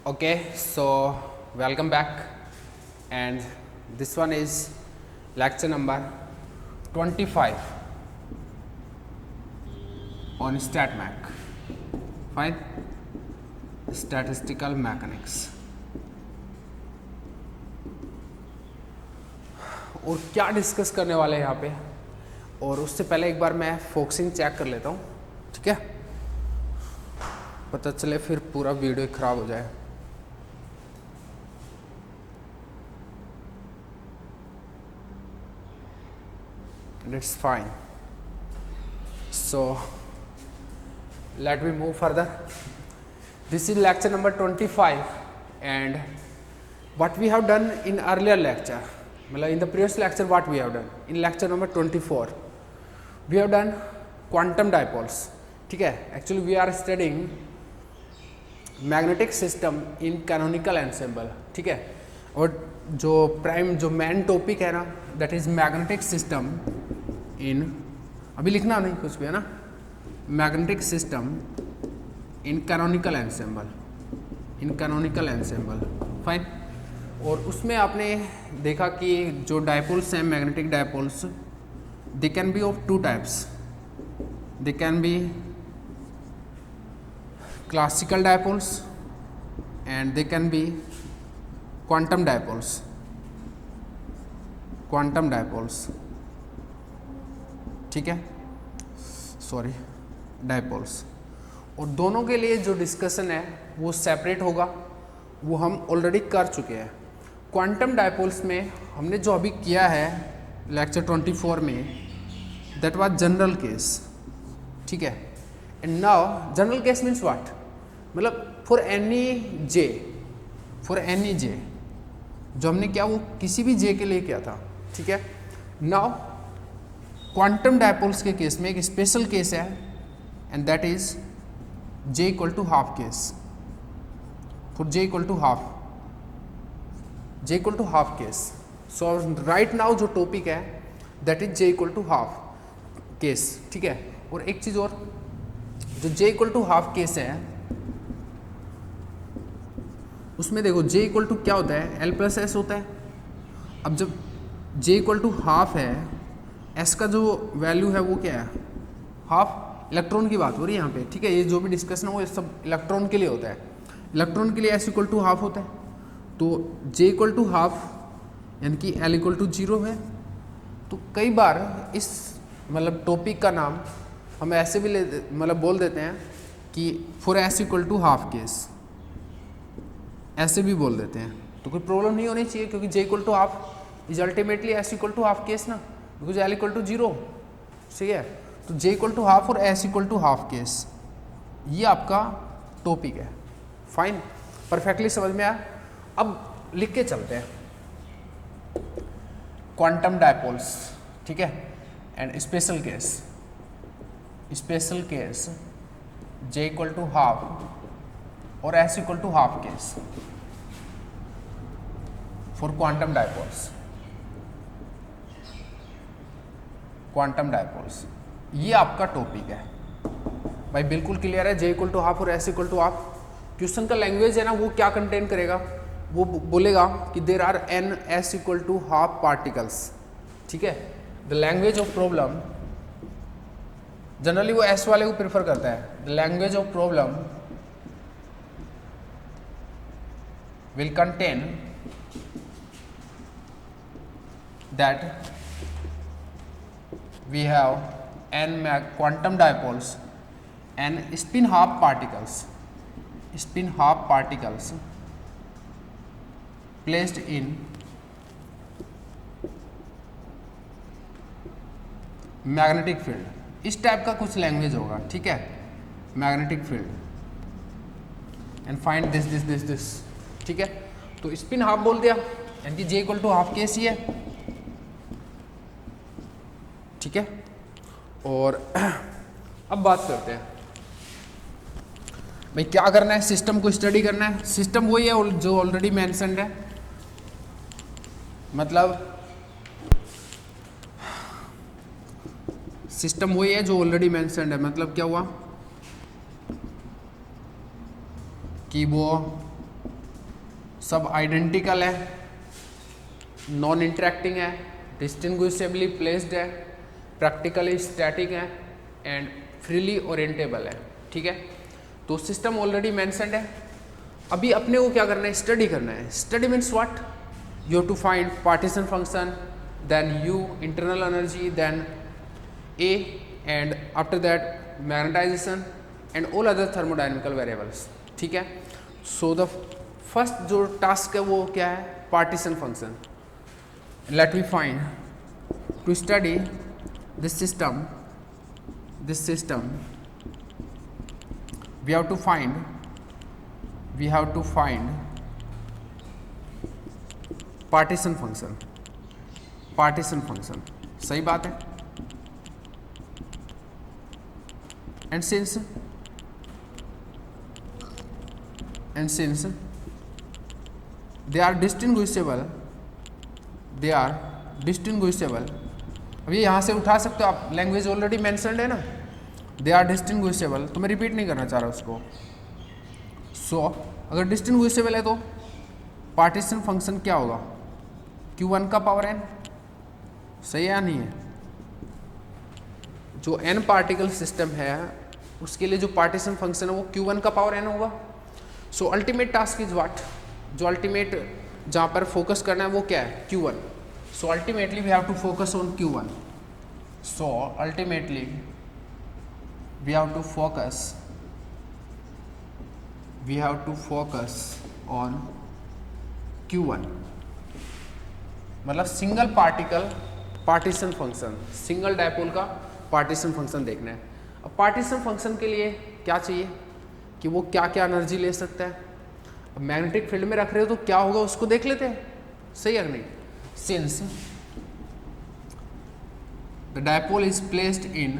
Okay, so welcome back, and this one is lecture number 25 on StatMech. Fine, statistical mechanics. और क्या discuss करने वाले हैं यहाँ पे, और उससे पहले एक बार मैं फोकसिंग चेक कर लेता हूँ, ठीक है? पता चले फिर पूरा वीडियो खराब हो जाए। It's fine. So let me move further. This is lecture number 25, and what we have done in earlier lecture, in the previous lecture, what we have done in lecture number 24, we have done quantum dipoles. ठीक है? Actually we are studying magnetic system in canonical ensemble. ठीक है? और जो main topic है ना, that is magnetic system in, अभी लिखना नहीं कुछ भी है ना, magnetic system in canonical ensemble, fine. और उसमें आपने देखा कि जो डायपोल्स हैं, magnetic dipoles, they can be of two types. They can be classical dipoles and they can be quantum dipoles, ठीक है, सॉरी, डायपोल्स। और दोनों के लिए जो डिस्कशन है वो सेपरेट होगा, वो हम ऑलरेडी कर चुके हैं। क्वांटम डायपोल्स में हमने जो अभी किया है लेक्चर 24 में, दैट वाज जनरल केस, ठीक है। And now general case means what, मतलब फॉर एनी जे, जो हमने किया वो किसी भी जे के लिए किया था, ठीक है। नाउ क्वांटम डायपोल्स के केस में एक स्पेशल केस है, and that is J equal to half case. For J equal to half case, so right now जो टॉपिक है that is J equal to half case, ठीक है। और एक चीज और, जो J equal to half case है उसमें देखो जे इक्वल टू क्या होता है, एल प्लस एस होता है। अब जब जे इक्वल टू हाफ है, एस का जो वैल्यू है वो क्या है, हाफ। इलेक्ट्रॉन की बात हो रही है यहाँ पे, ठीक है। ये जो भी डिस्कशन है वो सब इलेक्ट्रॉन के लिए होता है। इलेक्ट्रॉन के लिए एस इक्वल टू हाफ होता है, तो जे इक्वल टू हाफ यानी कि एल इक्वल टू 0 है। तो कई बार इस टॉपिक का नाम हम ऐसे भी बोल देते हैं कि for S equal to half case, ऐसे भी बोल देते हैं। तो कोई प्रॉब्लम नहीं होनी चाहिए, क्योंकि J equal to half is ultimately S equal to half case ना, बिकॉज एल इक्वल टू 0, ठीक है। तो जे इक्वल टू हाफ और S equal to half case, ये आपका टॉपिक है। फाइन, परफेक्टली समझ में आया। अब लिख के चलते हैं क्वांटम डायपोल्स, ठीक है। And special case J equal to half और S equal to half case for quantum dipoles, ये आपका टॉपिक है भाई, बिल्कुल क्लियर है। जे इक्वल टू हाफ और S equal to half, question का लैंग्वेज है ना, वो क्या कंटेन करेगा, वो बोलेगा कि there are N S equal to half particles, ठीक है। The language of problem, generally वो एस वाले को प्रेफर करता है। The language of problem will contain that we have n quantum dipoles and spin half particles placed in magnetic field. इस type का कुछ लैंग्वेज होगा, ठीक है, magnetic field. And find this, ठीक है। तो स्पिन हाफ बोल दिया, यानी कि जे इक्वल टू हाफ केस ही है, ठीक है। और अब बात करते हैं भाई क्या करना है, सिस्टम को स्टडी करना है। सिस्टम वही है जो ऑलरेडी मेंशन्ड है, मतलब सिस्टम वही है जो ऑलरेडी मेंशन्ड है। मतलब क्या हुआ कि वो सब आइडेंटिकल है, नॉन इंटरेक्टिंग है, डिस्टिंग्विशेबली प्लेस्ड है, प्रैक्टिकली स्टैटिक है एंड फ्रीली ओरिएंटेबल है। ठीक है, तो सिस्टम ऑलरेडी मेंशन्ड है। अभी अपने को क्या करना है, स्टडी करना है। Study means what, you have to find partition function, then you internal energy, then A and after that magnetization and all other thermodynamical variables. ठीक है, सो द फर्स्ट जो टास्क है वो क्या है, partition function. Let we find to study this system we have to find partition function। सही बात है। and since they are distinguishable, अब ये यहाँ से उठा सकते हो आप, लैंग्वेज ऑलरेडी मेंशन्ड है ना, दे आर डिस्टिंग्विशेबल, तो मैं रिपीट नहीं करना चाह रहा उसको। सो अगर डिस्टिंग्विशेबल है तो पार्टीशन फंक्शन क्या होगा, Q1 का पावर n, सही है या नहीं है। जो n पार्टिकल सिस्टम है उसके लिए जो पार्टीशन फंक्शन है वो Q1 का पावर n होगा। So ultimate task is what, जो अल्टीमेट जहाँ पर फोकस करना है वो क्या है, Q1। So ultimately we have to focus on Q1। So ultimately we have to focus on Q1, मतलब single particle partition function, single dipole का पार्टीशन फंक्शन देखना है। अब पार्टीशन फंक्शन के लिए क्या चाहिए कि वो क्या क्या एनर्जी ले सकता है। अब मैग्नेटिक फील्ड में रख रहे हो तो क्या होगा उसको देख लेते हैं, सही है नहीं। Since the dipole is placed in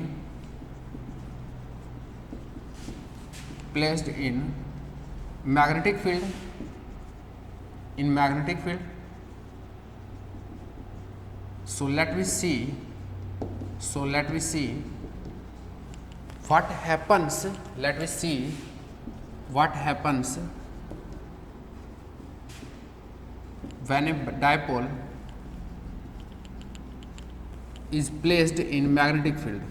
magnetic field, so let we see what happens when a dipole is placed in magnetic field,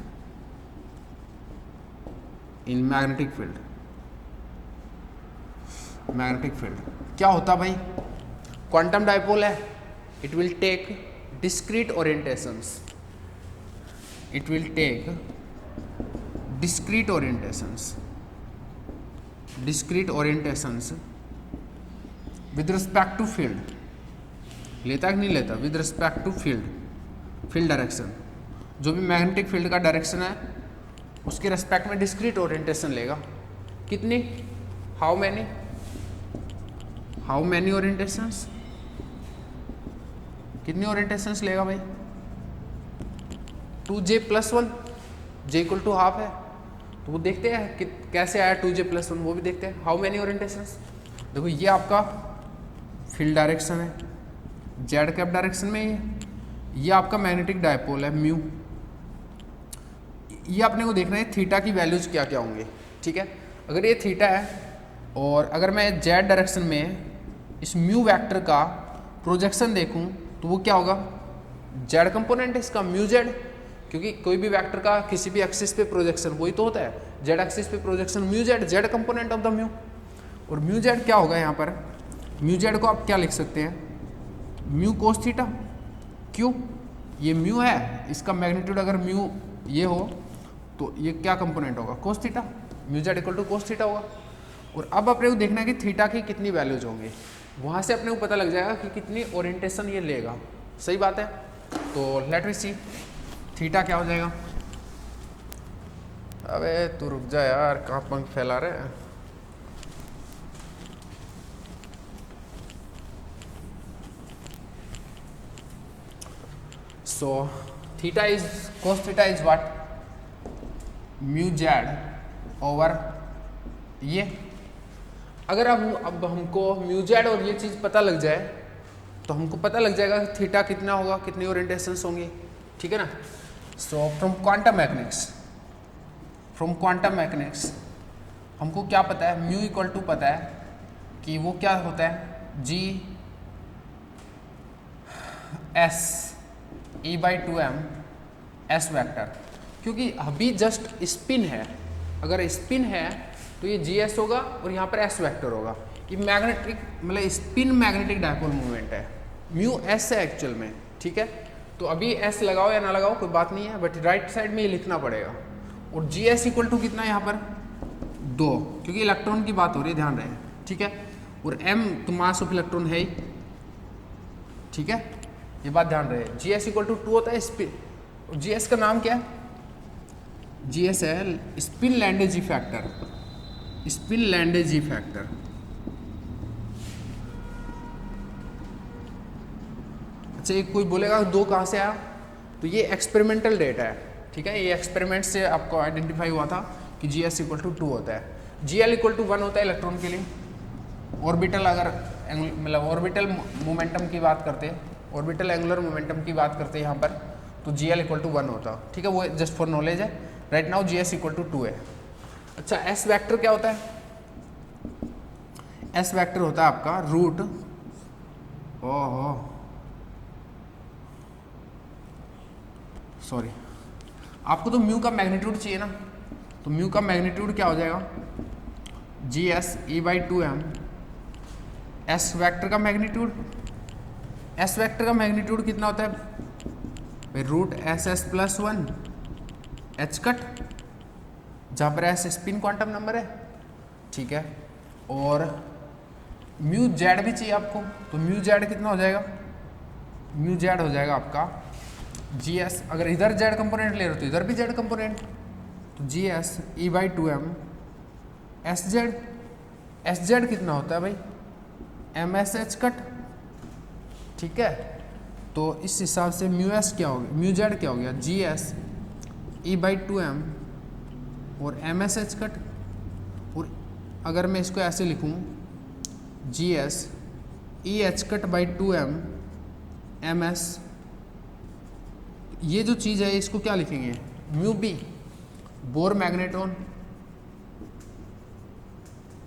magnetic field क्या होता भाई, क्वांटम डायपोल है, it will take discrete orientations, with respect to field, लेता कि नहीं लेता, with respect to field direction, जो भी मैग्नेटिक फील्ड का डायरेक्शन है उसके रिस्पेक्ट में डिस्क्रीट ओरिएंटेशन लेगा। कितनी, हाउ मैनी ओरिएंटेशंस, कितनी ओरिएंटेशंस लेगा भाई, 2j+1, j = ½ है, तो वो देखते हैं कि कैसे आया 2j+1, वो भी देखते हैं। हाउ मैनी ओरिएंटेशंस, देखो ये आपका फील्ड डायरेक्शन है, जेड कैप डायरेक्शन में ये आपका मैग्नेटिक डायपोल है म्यू। ये अपने को देखना है थीटा की वैल्यूज क्या क्या होंगे। ठीक है, अगर ये थीटा है और अगर मैं जेड डायरेक्शन में इस म्यू वेक्टर का प्रोजेक्शन देखूं तो वो क्या होगा, जेड कंपोनेंट है इसका, म्यू जेड, क्योंकि कोई भी वेक्टर का किसी भी एक्सिस पे प्रोजेक्शन वही तो होता है, जेड एक्सिस पे projection mu Z, Z component of the mu. और म्यू जेड क्या होगा, यहाँ पर म्यू जेड को आप क्या लिख सकते हैं, म्यू कोस थीटा। क्यों, ये म्यू है, इसका मैग्नीट्यूड अगर म्यू ये हो तो ये क्या कंपोनेंट होगा, cos theta, mu Z = cos theta होगा। और अब अपने को देखना है कि थीटा की कितनी वैल्यूज होंगे, वहाँ से अपने को पता लग जाएगा कि कितनी ओरिएंटेशन ये लेगा। सही बात है, तो लेट वी सी थीटा क्या हो जाएगा। अबे तू रुक जा यार, कहाँ पंख फैला रहे हैं। So theta is, cos theta is what, mu Z over ये। अगर अब हमको म्यू जेड और ये चीज़ पता लग जाए तो हमको पता लग जाएगा कि थीटा कितना होगा, कितनी ओरिएंटेशंस होंगी। ठीक है ना। सो फ्रॉम क्वांटम मैकेनिक्स हमको क्या पता है, म्यू = पता है कि वो क्या होता है, G S E by two M S vector, क्योंकि अभी जस्ट स्पिन है, अगर स्पिन है तो ये जी एस होगा और यहाँ पर एस वैक्टर होगा। ये मैग्नेटिक मतलब स्पिन मैग्नेटिक डायपोल मूवमेंट है, म्यू एस है एक्चुअल में, ठीक है। तो अभी एस लगाओ या ना लगाओ कोई बात नहीं है, बट राइट साइड में ये लिखना पड़ेगा। और जी एस इक्वल टू कितना है यहाँ पर 2, क्योंकि इलेक्ट्रॉन की बात हो रही है, ध्यान रहे, ठीक है। और एम तो मास ऑफ इलेक्ट्रॉन है ही, ठीक है, ये बात ध्यान रहे। जी एस इक्वल टू 2 होता है स्पिन, और जी एस का नाम क्या है, जी एस है स्पिन लैंडेजी फैक्टर, स्पिन लैंडेजी फैक्टर। अच्छा, एक कोई बोलेगा 2 कहाँ से आया, तो ये एक्सपेरिमेंटल डेटा है, ठीक है। ये एक्सपेरिमेंट से आपको आइडेंटिफाई हुआ था कि जी एस इक्वल टू 2 होता है। जी एल इक्वल टू 1 होता है इलेक्ट्रॉन के लिए। ऑर्बिटल अगर मतलब ऑर्बिटल मोमेंटम की बात करते हैं, ऑर्बिटल एंगुलर मोमेंटम की बात करते हैं यहाँ पर, तो जी एल इक्वल टू 1 होता, ठीक है। वो जस्ट फॉर नॉलेज है। Right now G S equal to 2 है। अच्छा, एस वैक्टर क्या होता है, एस वैक्टर होता है आपका रूट, ओहो सॉरी, आपको तो म्यू का मैग्नीट्यूड चाहिए ना, तो म्यू का मैग्नीट्यूड क्या हो जाएगा, G S E by two M S vector का मैग्नीट्यूड। एस वैक्टर का मैग्नीट्यूड कितना होता है भाई, root S S plus 1 H cut, जहाँ पर एस स्पिन क्वांटम नंबर है, ठीक है। और म्यू जेड भी चाहिए आपको, तो म्यू जेड कितना हो जाएगा, म्यू जेड हो जाएगा आपका जी एस, अगर इधर जेड कंपोनेंट ले रहे हो तो इधर भी जेड कंपोनेंट, तो G S E by two M S Z. S Z कितना होता है भाई, एम एस एच कट, ठीक है। तो इस हिसाब से म्यू एस क्या हो गया, म्यू जेड क्या हो गया, G S E by two M और एम एस एच कट। और अगर मैं इसको ऐसे लिखूँ, G S E H cut by two M M S, ये जो चीज़ है इसको क्या लिखेंगे, म्यू बी, बोर मैग्नेटॉन,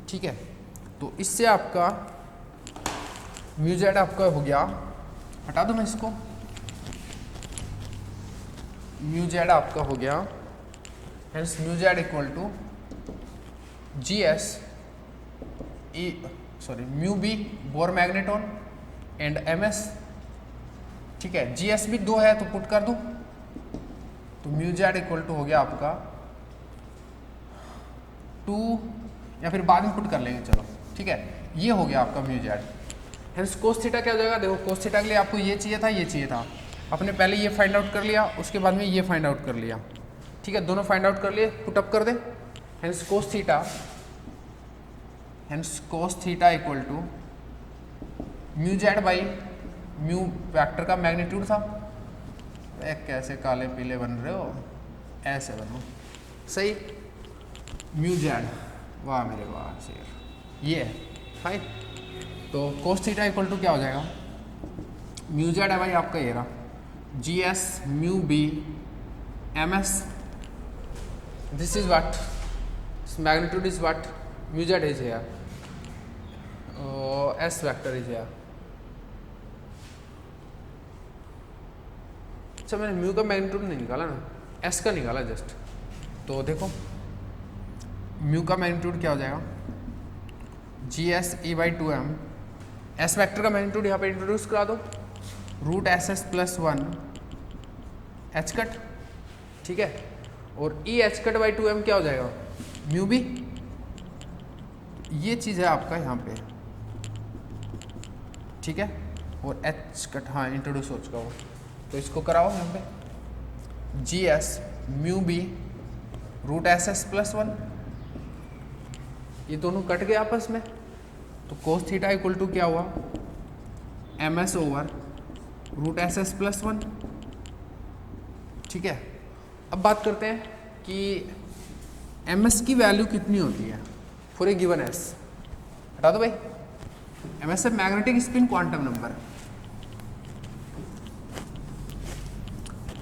ठीक है। तो इससे आपका म्यू जेड आपका हो गया, हटा दूं मैं इसको, म्यू जेड आपका हो गया, hence mu Z equal to G S E sorry mu B Bohr magneton and M S, ठीक है। जी एस भी 2 है तो पुट कर दूं, तो म्यू जेड इक्वल टू हो गया आपका 2, या फिर बाद में पुट कर लेंगे, चलो ठीक है। ये हो गया आपका mu Z. Hence cos theta क्या हो जाएगा, देखो कोस थीटा के लिए आपको ये चाहिए था, ये चाहिए था, आपने पहले ये फाइंड आउट कर लिया, उसके बाद में ये फाइंड आउट कर लिया, ठीक है। दोनों फाइंड आउट कर लिए, पुट अप कर दे। Hence cos theta equal to mu Z by mu vector का मैग्नीट्यूड था, कैसे काले पीले बन रहे हो, ऐसे बनो, सही, म्यू जेड, वाह मेरे वाह शेर, ये फाइन। तो कोस थीटा इक्वल टू क्या हो जाएगा, म्यू जेड है भाई आपका ये रहा, G S mu B M S, this is what magnitude is what mu Z is here, S vector is here. अच्छा, मैंने म्यू का मैग्नीट्यूड नहीं निकाला ना, एस का निकाला जस्ट। तो देखो म्यू का मैग्नीट्यूड क्या हो जाएगा, G S E by two M, S vector का मैग्नीट्यूड यहाँ पे इंट्रोड्यूस करा दो, root S S plus 1 H cut, ठीक है। और E H cut by two M क्या हो जाएगा, म्यू बी, ये चीज़ है आपका यहाँ पे, ठीक है। और एच कट हाँ इंट्रोड्यूस हो चुका हो, तो इसको कराओ यहाँ पे, G S mu B root S S plus 1, ये दोनों कट गए आपस में, तो कोस थीटा इक्वल टू क्या हुआ, M S over root S S plus 1, ठीक है। अब बात करते हैं कि एम एस की वैल्यू कितनी होती है फॉर ए गिवन एस, हटा दो भाई, एम एस है magnetic spin quantum number,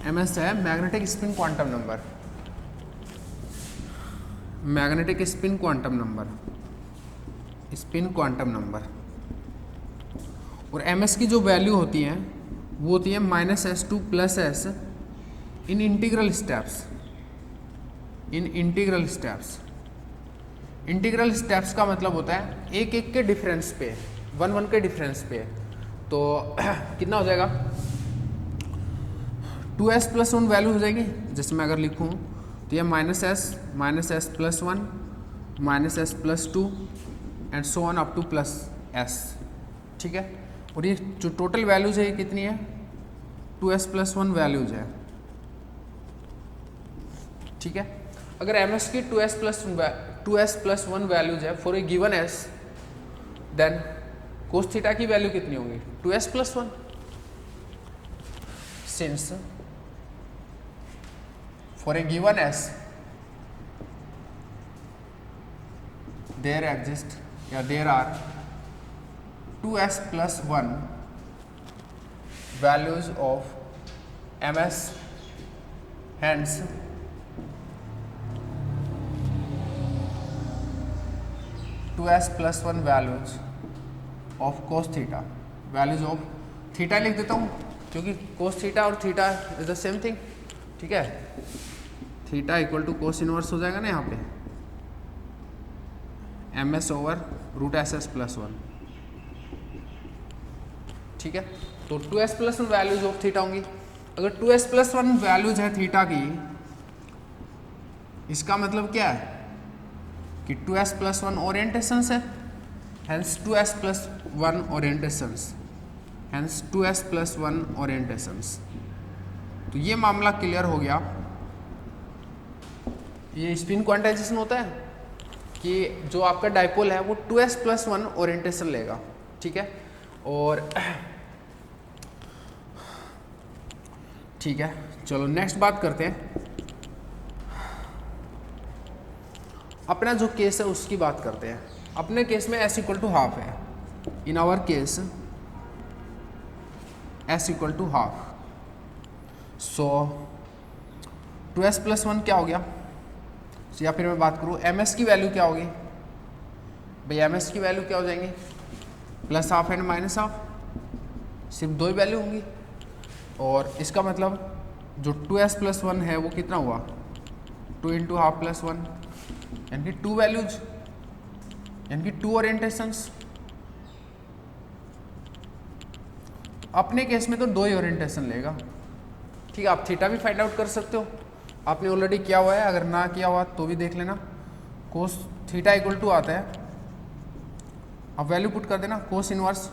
M S है magnetic spin quantum number, magnetic spin quantum number, spin quantum number, और ms की जो वैल्यू होती है वो होती है -s2 + s इन इंटीग्रल स्टेप्स। इंटीग्रल स्टेप्स का मतलब होता है एक एक के डिफरेंस पे, 1 1 के डिफरेंस पे। तो कितना हो जाएगा, 2s + 1 वैल्यू हो जाएगी। जैसे मैं अगर लिखूँ तो ये -s + 1 -s + 2 and so on up to +s, ठीक है। और ये जो टोटल वैल्यूज है ये कितनी है, 2s + 1 वैल्यूज है, ठीक है। अगर ms की 2s + 1 वैल्यूज है for a given s, then cos theta की वैल्यू कितनी होगी, 2s + 1। Since for a given s there are 2s + 1 values of ms, hence +1 values of cos theta, values of theta लिख देता हूँ क्योंकि cos theta और theta is the same thing, ठीक है। थीटा = cos इनवर्स हो जाएगा ना यहाँ पे, ms/√SS + 1, ठीक है। तो 2s + 1 वैल्यूज ऑफ थीटा होंगी। अगर 2s + 1 वैल्यूज है थीटा की, इसका मतलब क्या है कि 2s + 1 ओरिएंटेशंस है, हेंस 2s + 1 ओरिएंटेशंस। तो ये मामला क्लियर हो गया। ये स्पिन क्वांटाइजेशन होता है कि जो आपका डाइपोल है वो 2s + 1 ओरिएंटेशन लेगा, ठीक है। और ठीक है, चलो नेक्स्ट बात करते हैं। अपना जो केस है उसकी बात करते हैं। अपने केस में s = ½ है। In our case s = ½। So 2s + 1 क्या हो गया, या फिर मैं बात करूँ ms की वैल्यू क्या होगी भाई, ms की वैल्यू क्या हो जाएंगी, +½ एंड -½ सिर्फ 2 ही वैल्यू होंगी। और इसका मतलब जो 2s + 1 है वो कितना हुआ, 2 × ½ + 1, यानी कि 2 वैल्यूज, यानी कि 2 ओरिएंटेशंस। अपने केस में तो 2 ही ओरिएंटेशन लेगा, ठीक है। आप थीटा भी फाइंड आउट कर सकते हो, आपने ऑलरेडी किया हुआ है, अगर ना किया हुआ तो भी देख लेना। cos थीटा = आता है, अब वैल्यू पुट कर देना, cos इनवर्स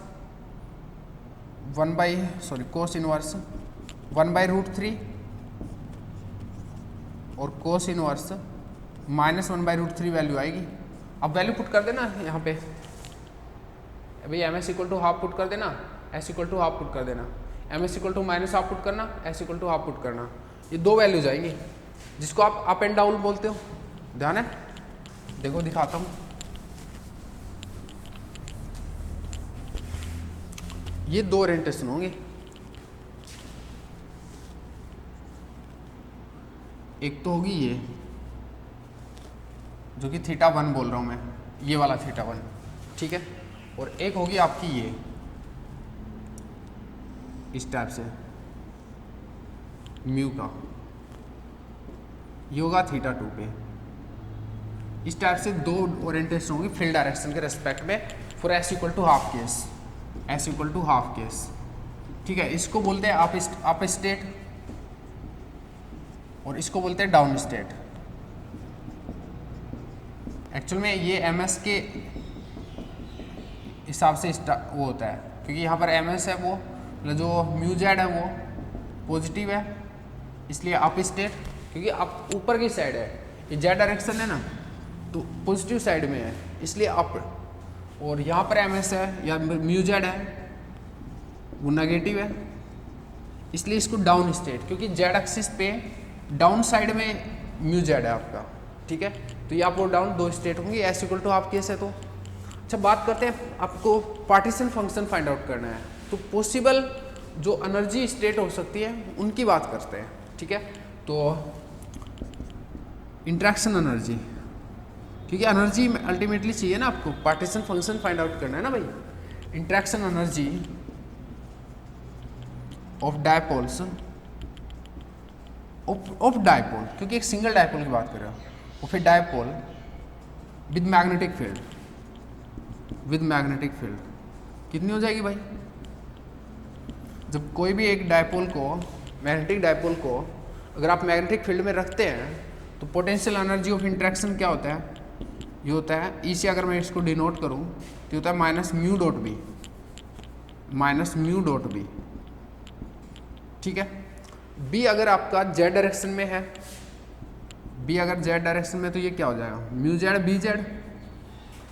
1/√3 और cos इनवर्स -1/√3 वैल्यू आएगी। अब वैल्यू पुट कर देना यहाँ पे भाई, ms = ½ पुट कर देना, s = ½ पुट कर देना, ms = -½ पुट करना, s = ½ पुट करना। ये 2 वैल्यूज आएंगी जिसको आप अप एंड डाउन बोलते हो। ध्यान है, देखो दिखाता हूँ। ये 2 ओरिएंटेशन होंगे, एक तो होगी ये जो कि θ1 बोल रहा हूँ मैं, ये वाला θ1, ठीक है। और एक होगी आपकी ये इस टाइप से म्यू का, ये होगा θ2 पे। इस टाइप से 2 ओरिएंटेशन होंगी फील्ड डायरेक्शन के रेस्पेक्ट में for s = ½ case, s = ½ case, ठीक है। इसको बोलते हैं अप स्टेट और इसको बोलते हैं डाउन स्टेट। एक्चुअल में ये ms के हिसाब से वो होता है, क्योंकि यहाँ पर ms है वो मतलब जो μz है वो पॉजिटिव है, इसलिए अप स्टेट, क्योंकि आप ऊपर की साइड है, ये z डायरेक्शन है ना, तो पॉजिटिव साइड में है इसलिए अप। और यहाँ पर ms है या μz है वो नेगेटिव है, इसलिए इसको डाउन स्टेट, क्योंकि z एक्सिस पे डाउन साइड में μz है आपका, ठीक है। तो ये अप और डाउन 2 स्टेट होंगी, s = ½ केस है। तो अच्छा बात करते हैं, आपको पार्टीशन फंक्शन फाइंड आउट करना है, तो पॉसिबल जो एनर्जी स्टेट हो सकती है उनकी बात करते हैं, ठीक है। तो इंटरेक्शन एनर्जी, क्योंकि एनर्जी अल्टीमेटली चाहिए ना आपको, पार्टीशन फंक्शन फाइंड आउट करना है ना भाई। Interaction energy of dipoles of dipole, क्योंकि एक सिंगल डायपोल की बात कर रहे हो, of A dipole with magnetic field, with magnetic field कितनी हो जाएगी भाई? जब कोई भी एक डायपोल को, मैग्नेटिक डायपोल को अगर आप मैग्नेटिक फील्ड में रखते हैं तो पोटेंशियल एनर्जी ऑफ इंटरेक्शन क्या होता है? ये होता है, ई से अगर मैं इसको डिनोट करूं तो होता है minus mu dot B, minus mu dot B. ठीक है, बी अगर आपका जेड डायरेक्शन में है, बी अगर जेड डायरेक्शन में तो ये क्या हो जाएगा? Mu Z B Z.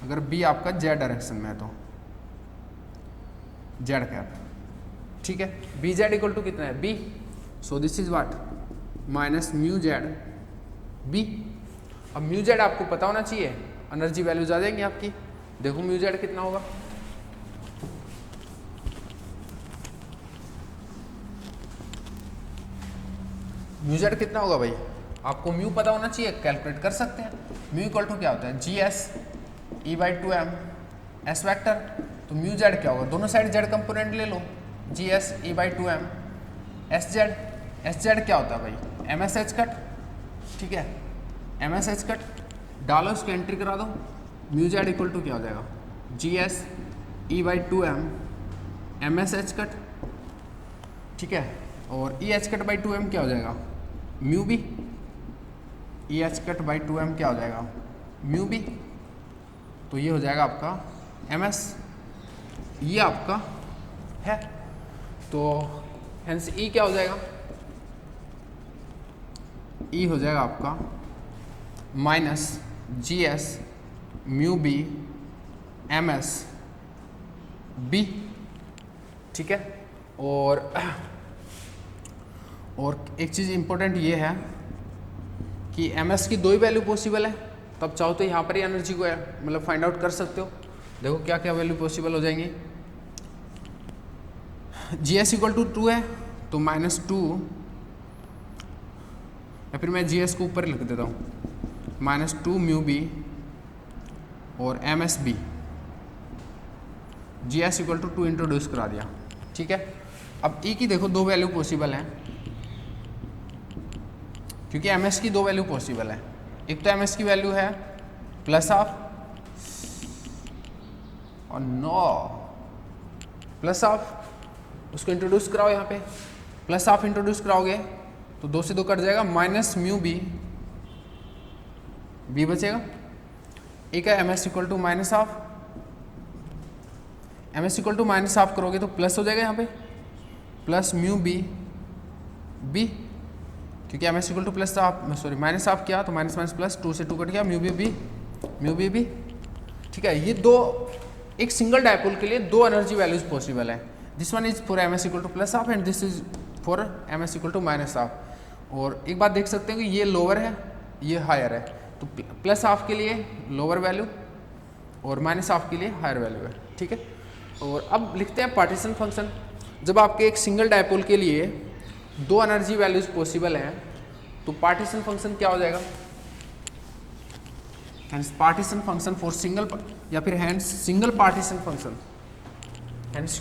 अगर बी आपका जेड डायरेक्शन में है तो जेड कैप। ठीक है, बी जेड इक्वल टू कितना है? B. So this is what? Minus mu Z B. अब म्यू जेड आपको पता होना चाहिए, एनर्जी वैल्यूज आ जाएंगी आपकी। देखो म्यू जेड कितना होगा? म्यू जेड कितना होगा भाई? आपको म्यू पता होना चाहिए, कैलकुलेट कर सकते हैं। म्यू इक्वल टू क्या होता है? G S E by 2m S vector. तो म्यू जेड क्या होगा? दोनों साइड जेड कंपोनेंट ले लो, G S E by 2m S Z. S Z क्या होता है भाई? M S H cut. ठीक है, एम एस एच कट डालो, उसको एंट्री करा दो। म्यू जेड इक्वल टू क्या हो जाएगा? G S E by 2m M S H cut. ठीक है, और E H cut by 2m क्या हो जाएगा? Mu B. E H cut by 2m क्या हो जाएगा? Mu B. तो ये हो जाएगा आपका एम एस, ये आपका है। तो हेंस ई क्या हो जाएगा? ई हो जाएगा आपका minus G S mu B M S B. ठीक है, और एक चीज़ इंपॉर्टेंट ये है कि एम एस की दो ही वैल्यू पॉसिबल है, तब चाहो तो यहाँ पर ही एनर्जी को मतलब फाइंड आउट कर सकते हो। देखो क्या क्या वैल्यू पॉसिबल हो जाएंगी। जी एस इक्वल टू 2 है तो माइनस 2, या फिर मैं जी एस को ऊपर लिख देता हूँ, माइनस 2 म्यू बी और M S B. G S equal to 2 introduce करा दिया। ठीक है, अब ई की देखो दो वैल्यू पॉसिबल हैं, क्योंकि एम एस की दो वैल्यू पॉसिबल है। एक तो एम एस की वैल्यू है प्लस हाफ, और नो प्लस हाफ, उसको इंट्रोड्यूस कराओ यहाँ पे। प्लस हाफ इंट्रोड्यूस कराओगे तो 2 से 2 कट जाएगा, माइनस म्यू बी, बी बचेगा। एक है M S equal to minus half, M S equal to minus half करोगे तो प्लस हो जाएगा यहाँ पे, प्लस म्यू बी बी, क्योंकि M S equal to plus half, sorry minus half किया तो माइनस माइनस प्लस, 2 से 2 कट गया, mu B B, mu B B. ठीक है, ये दो, एक सिंगल डायपोल के लिए दो एनर्जी वैल्यूज पॉसिबल है। This one is for M S equal to plus half and this is for M S equal to minus half. और एक बात देख सकते हैं कि ये लोअर है, ये हायर है, तो प्लस हाफ के लिए लोअर वैल्यू और माइनस हाफ के लिए हायर वैल्यू है। ठीक है, और अब लिखते हैं पार्टीशन फंक्शन। जब आपके एक सिंगल डायपोल के लिए दो एनर्जी वैल्यूज पॉसिबल हैं तो पार्टीशन फंक्शन क्या हो जाएगा? Hence partition function for single, या फिर hence single partition function, hence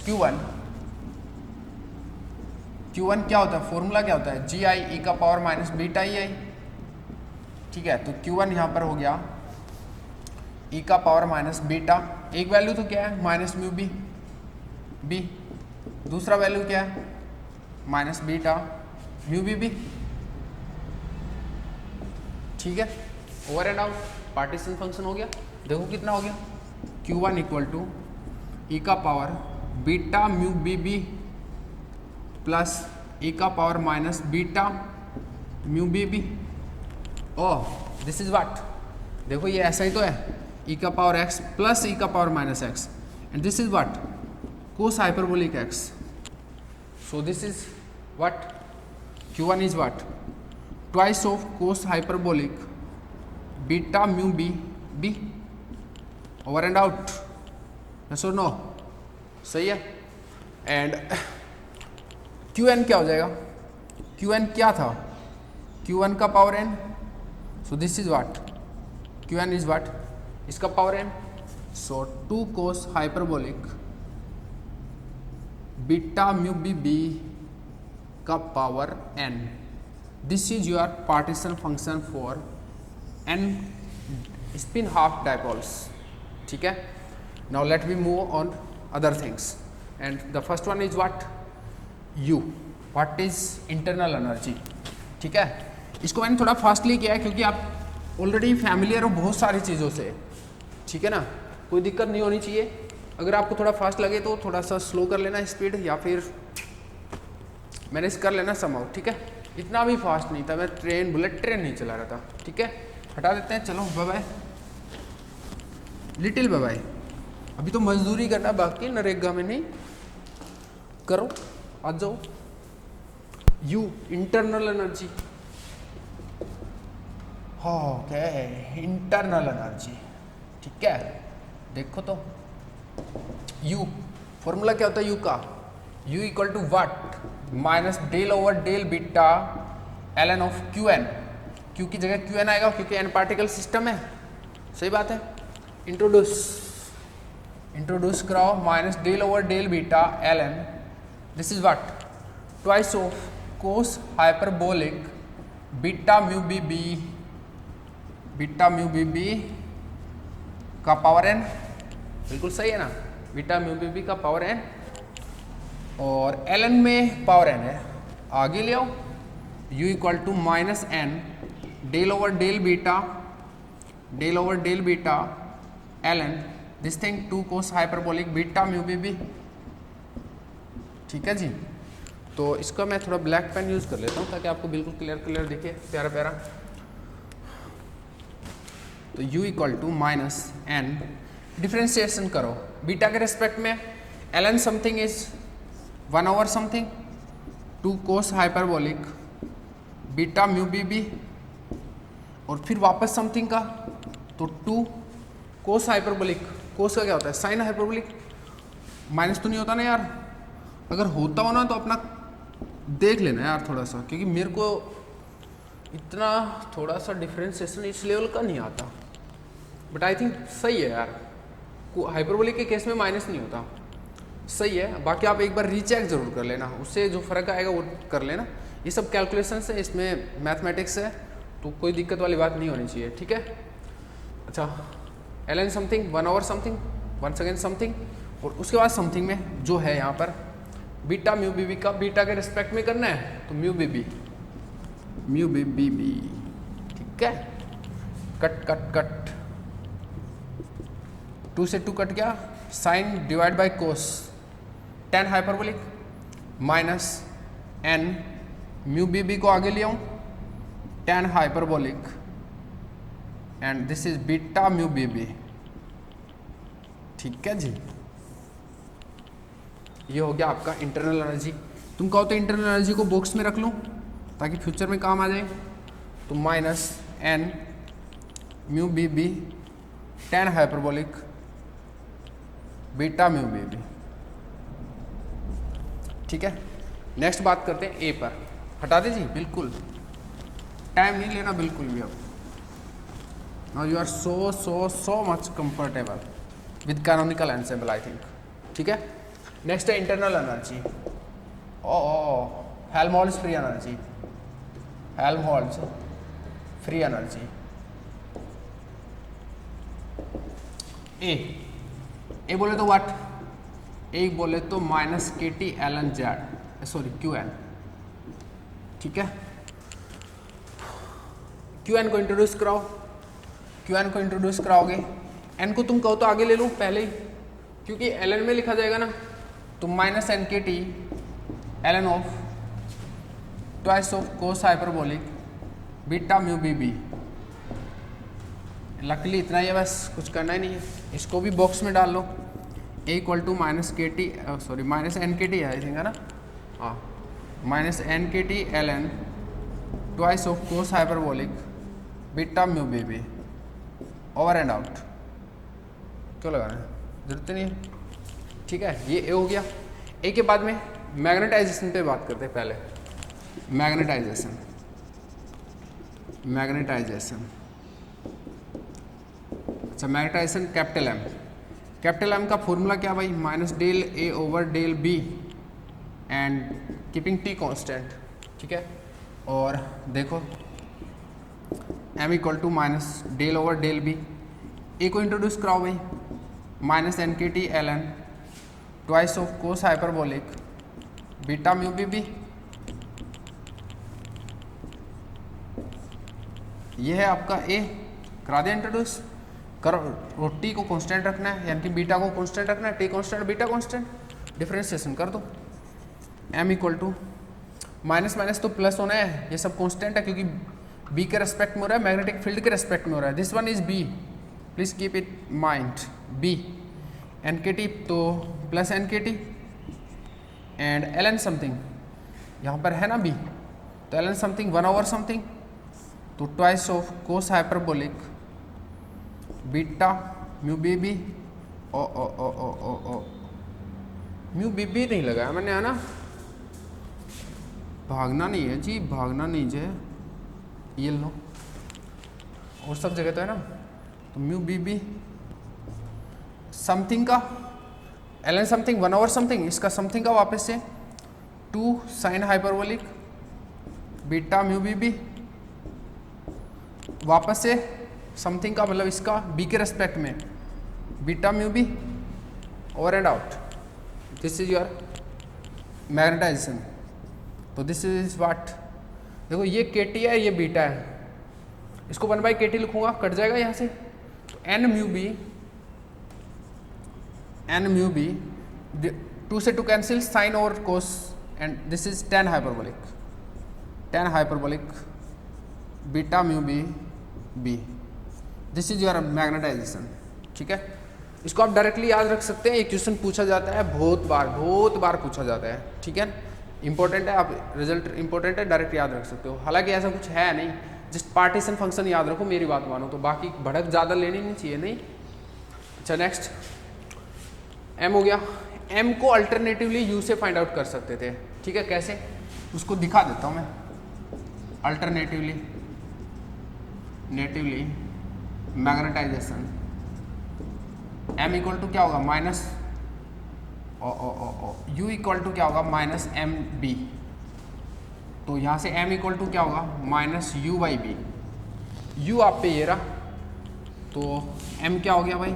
Q1 क्या होता है? फॉर्मूला क्या होता है? जी आई ई का पावर माइनस बीटा ई आई। ठीक है, तो Q1 यहाँ पर हो गया ई का पावर माइनस बीटा, एक वैल्यू तो क्या है? माइनस म्यू बी बी, दूसरा वैल्यू क्या है? Minus beta mu B B. ठीक है, over and out partition function हो गया। देखो कितना हो गया? Q1 इक्वल टू ई का power beta mu B B plus E का power minus beta mu B B. Oh, this is what? देखो ये ऐसा ही तो है, ई का पावर एक्स प्लस ई का power minus X, and this is what? Cos hyperbolic X. So this is what? Q1 is what? Twice of cos hyperbolic beta mu B B. Over and out, yes और no? सही है। And Qn क्या हो जाएगा? Qn क्या था? Q1 का power n, so this is what? Qn is what? इसका power n, so 2 cos hyperbolic beta mu B B का power n। This is your partition function for n spin half dipoles. ठीक है, now let me move on other things and the first one is what, u, what is internal energy. ठीक है, इसको मैंने थोड़ा fastly किया है क्योंकि आप ऑलरेडी फैमिलियर हो बहुत सारी चीज़ों से। ठीक है ना, कोई दिक्कत नहीं होनी चाहिए। अगर आपको थोड़ा फास्ट लगे तो थोड़ा सा स्लो कर लेना स्पीड, या फिर मैनेज कर लेना समहाउ। ठीक है, इतना भी फास्ट नहीं था, मैं बुलेट ट्रेन नहीं चला रहा था। ठीक है, हटा देते हैं, चलो bye bye, little bye bye. अभी तो मजदूरी करना बाकी, नरेगा में नहीं। करो, आ जाओ। You, internal energy. Okay, internal energy. ठीक है, देखो तो यू फॉर्मूला क्या होता है यू का, U equal to what, minus del over del beta L N of Q N. Q की जगह क्यू एन आएगा क्योंकि एन पार्टिकल सिस्टम है। सही बात है। इंट्रोड्यूस कराओ, minus del over del beta L N, this is what, twice of cos hyperbolic beta mu B B, beta mu B B का पावर एन। बिल्कुल सही है ना, बीटा म्यू बी बी का पावर एन, और L N में power N है, आगे ले आओ। U equal to minus N del over del beta L N, this thing to cos hyperbolic beta mu B B. ठीक है जी, तो इसका मैं थोड़ा ब्लैक पेन यूज कर लेता हूँ ताकि आपको बिल्कुल क्लियर दिखे, प्यारा प्यारा। तो u equal to minus N, differentiation करो बीटा के रेस्पेक्ट में, L N something is 1 over something, 2 cos hyperbolic beta mu B B, और फिर वापस समथिंग का, तो 2 कोस हाइपरबोलिक, कोस का क्या होता है साइन हाइपरबोलिक, माइनस तो नहीं होता ना यार, अगर होता हो ना तो अपना देख लेना यार थोड़ा सा, क्योंकि मेरे को इतना थोड़ा सा डिफ्रेंशिएशन इस लेवल का नहीं आता, बट आई थिंक सही है यार। हाइपरबोलिक के केस में माइनस नहीं होता, सही है। बाकी आप एक बार रीचेक जरूर कर लेना, उससे जो फर्क आएगा वो कर लेना। ये सब कैलकुलेशन है, इसमें मैथमेटिक्स है, तो कोई दिक्कत वाली बात नहीं होनी चाहिए। ठीक है, अच्छा, L N something 1 over something, 1 second something, और उसके बाद समथिंग में जो है यहाँ पर बीटा म्यू बी बी का बीटा के रिस्पेक्ट में करना है, तो म्यू बी बी बी। ठीक है, कट 2 से 2 कट गया, sine divide by cos, tan hyperbolic minus N mu B B को आगे ले आऊँ, tan hyperbolic, and this is beta mu B B. ठीक है जी, ये हो गया आपका इंटरनल एनर्जी। तुम कहो तो इंटरनल एनर्जी को बॉक्स में रख लूँ ताकि फ्यूचर में काम आ जाए, तो minus N mu B B tan hyperbolic beta mu B B. ठीक है, नेक्स्ट बात करते हैं ए पर, हटा दे जी, बिल्कुल टाइम नहीं लेना बिल्कुल भी। अब now you are so much comfortable with canonical ensemble I think. ठीक है, नेक्स्ट है internal energy. Helmholtz free energy, Helmholtz free energy. A बोले तो व्हाट, ए बोले तो minus K T L N Z, sorry Q N. ठीक है, Q N को इंट्रोड्यूस कराओ, क्यू एन को इंट्रोड्यूस कराओगे, एन को तुम कहो तो आगे ले लो पहले ही, क्योंकि एल एन में लिखा जाएगा ना, तो minus N K T L N of twice of cos hyperbolic beta mu B B. Luckily इतना ही है, बस कुछ करना ही नहीं है। इसको भी बॉक्स में डाल लो, A equal to minus K T, sorry minus N K T है आई थिंक, है ना, हाँ, minus N K T L N twice of cos hyperbolic beta mu B B, over and out. क्यों लगाना है, जरूरत नहीं है। ठीक है, ये ए हो गया। ए के बाद में मैग्नेटाइजेशन पे बात करते हैं पहले। मैग्नेटाइजेशन अच्छा, मैग्नेटाइजेशन कैपिटल एम का फॉर्मूला क्या भाई, minus del A over del B and keeping T constant, ठीक है। और देखो m equal to minus del over del B, A को इंट्रोड्यूस कराओ भाई, minus N K T L N twice of cos hyperbolic beta mu B B. ये है आपका ए, करा दिया इंट्रोड्यूस करो। और टी को कांस्टेंट रखना है, यानी कि बीटा को कांस्टेंट रखना है, T constant beta constant, differentiation कर दो। m equal to minus minus तो प्लस होना है, ये सब कांस्टेंट है क्योंकि b के रेस्पेक्ट में हो रहा है, मैग्नेटिक फील्ड के रेस्पेक्ट में हो रहा है। This one is b, please keep it mind, b N K T तो plus N K T and L N something, यहाँ पर है ना b, तो L N something 1 over something, तो twice of cos hyperbolic beta mu B B. Oh oh oh oh oh oh mu B B नहीं लगाया मैंने, है ना, भागना नहीं है जी, भागना नहीं जे, ये लो, और सब जगह तो है ना। तो म्यू बी बी समथिंग का L N something 1 over something, इसका समथिंग का वापस से 2 sine hyperbolic beta mu B B, वापस से समथिंग का मतलब इसका बी के रेस्पेक्ट में beta mu B, over and out. This is your magnetization. तो दिस इज व्हाट, देखो ये के टी है, ये बीटा है, इसको 1 बाई के टी लिखूंगा, कट जाएगा यहाँ से, तो एन म्यू बी 2 से 2 कैंसिल, साइन और cos, and this is tan hyperbolic beta mu B B. This is your magnetization, ठीक है। इसको आप डायरेक्टली याद रख सकते हैं, ये क्वेश्चन पूछा जाता है बहुत बार पूछा जाता है, ठीक है। इंपॉर्टेंट है, आप रिजल्ट इंपॉर्टेंट है, डायरेक्ट याद रख सकते हो। हालांकि ऐसा कुछ है नहीं, जस्ट पार्टीशन फंक्शन याद रखो, मेरी बात मानो, तो बाकी भड़क ज़्यादा लेनी नहीं चाहिए, नहीं। अच्छा नेक्स्ट m हो गया, m को अल्टरनेटिवली u से फाइंड आउट कर सकते थे, ठीक है। कैसे, उसको दिखा देता हूँ मैं। Alternatively magnetization m equal to क्या होगा, माइनस u इक्वल टू क्या होगा, माइनस एम बी, तो यहाँ से m इक्वल टू क्या होगा, minus u by B. u आप पे ये रहा, तो m क्या हो गया भाई,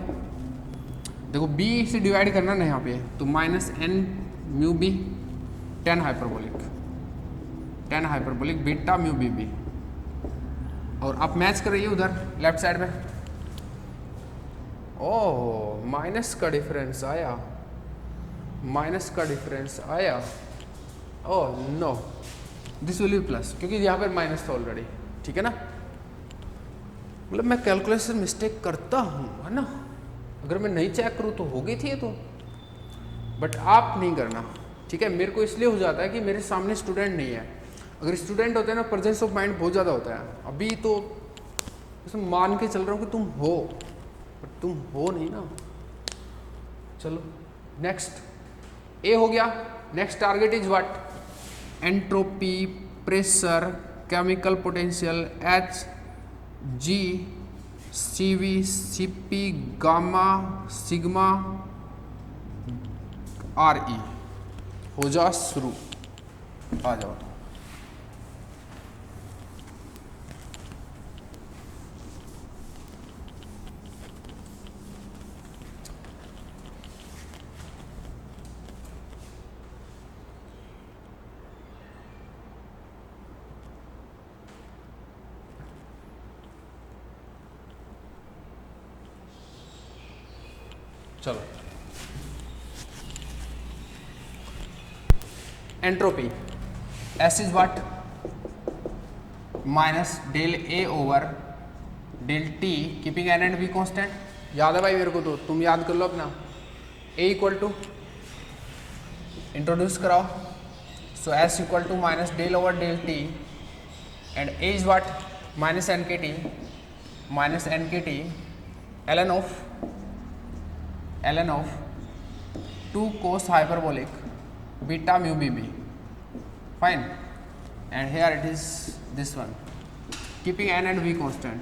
देखो b से डिवाइड करना ना यहाँ पे, तो minus N mu B 10 hyperbolic beta mu B B. और आप मैच कर रही है उधर लेफ्ट साइड में, ओह माइनस का डिफरेंस आया, oh no, this will be plus, क्योंकि यहाँ पर माइनस था ऑलरेडी, ठीक है ना। मतलब मैं कैलकुलेशन मिस्टेक करता हूँ, है ना, अगर मैं नहीं चेक करूँ तो हो गई थी ये तो, बट आप नहीं करना, ठीक है। मेरे को इसलिए हो जाता है कि मेरे सामने स्टूडेंट नहीं है, अगर स्टूडेंट होते हैं ना प्रेजेंस ऑफ माइंड बहुत ज़्यादा होता है। अभी तो इसमें मान के चल रहा हूँ कि तुम हो, बट तुम हो नहीं ना। चलो नेक्स्ट ए हो गया। Next target is what, entropy, pressure, chemical potential, H G C V C P gamma sigma R E. हो जा शुरू, आ जाओ। चलो entropy, S is what, minus del A over del T, keeping N and B constant. याद है भाई मेरे को, तो तुम याद कर लो अपना। ए इक्वल टू इंट्रोड्यूस कराओ, so S equal to minus del over del T and A is what, minus N K T ln of 2 cos hyperbolic beta mu b b, fine, and here it is this one, keeping n and v constant,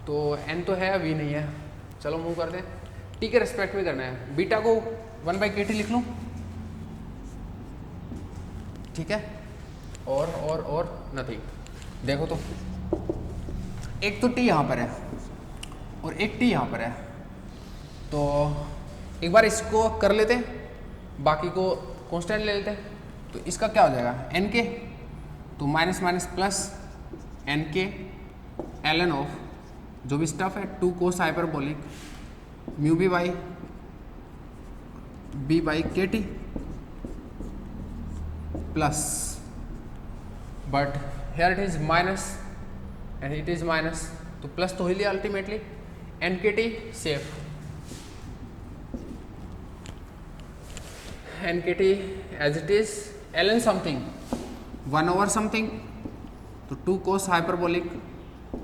तो n तो है, v नहीं है। चलो move कर दें, t के respect में करना है। बीटा को 1 बाई के टी लिख लूँ, ठीक है, और नथिंग। देखो तो एक तो टी यहाँ पर है और एक टी यहाँ पर है, तो एक बार इसको कर लेते हैं, बाकी को कांस्टेंट ले लेते हैं। तो इसका क्या हो जाएगा एन के, तो minus minus plus N K ln of जो भी स्टफ है 2 cos hyperbolic mu B by K T plus, but here it is minus and it is minus, तो प्लस तो हो लिया ultimately N K T safe, N K T as it is ln something 1 over something, तो 2 cos hyperbolic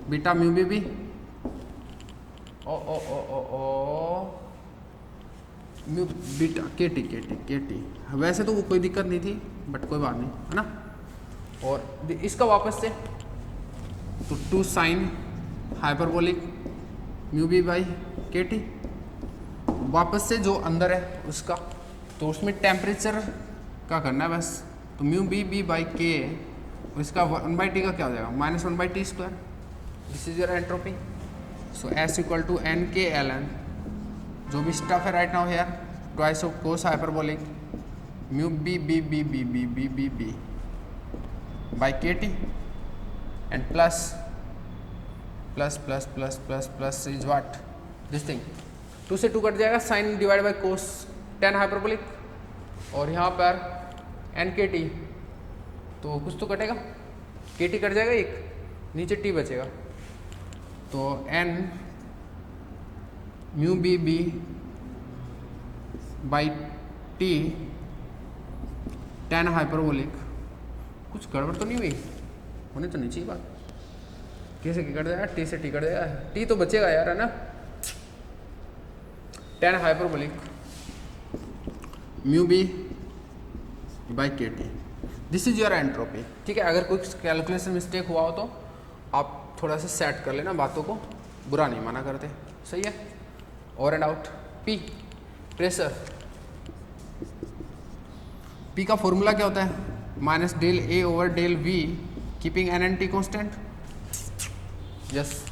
beta mu B B mu beta K T. वैसे तो वो कोई दिक्कत नहीं थी, बट कोई बात नहीं, है ना। और इसका वापस से तो 2 sine hyperbolic mu B by K T, वापस से जो अंदर है उसका, तो उसमें टेम्परेचर का करना है बस, तो म्यू बी बाई के, इसका 1/t का क्या हो जाएगा minus 1/t²। This is your entropy. So S equal to N K ln जो भी स्टफ है right now here twice of cos hyperbolic mu B by K T and plus is what this thing, 2 से 2 cut जाएगा, sine divide by cos tan hyperbolic, और यहाँ पर N K T, तो कुछ तो कटेगा, के टी कट जाएगा एक, नीचे टी बचेगा, तो N mu B by T tan hyperbolic, कुछ गड़बड़ तो नहीं हुई, होने तो नहीं चाहिए बात, कैसे कट जाएगा, टी से टी कट जाएगा, टी तो बचेगा यार, है ना, tan hyperbolic mu B by K T, this is your entropy. ठीक है, अगर कोई कैलकुलेशन मिस्टेक हुआ हो तो आप थोड़ा सा सेट कर लेना, बातों को बुरा नहीं माना करते, सही है। और and out P pressure, P का फॉर्मूला क्या होता है minus del A over del V keeping N N T constant. Yes,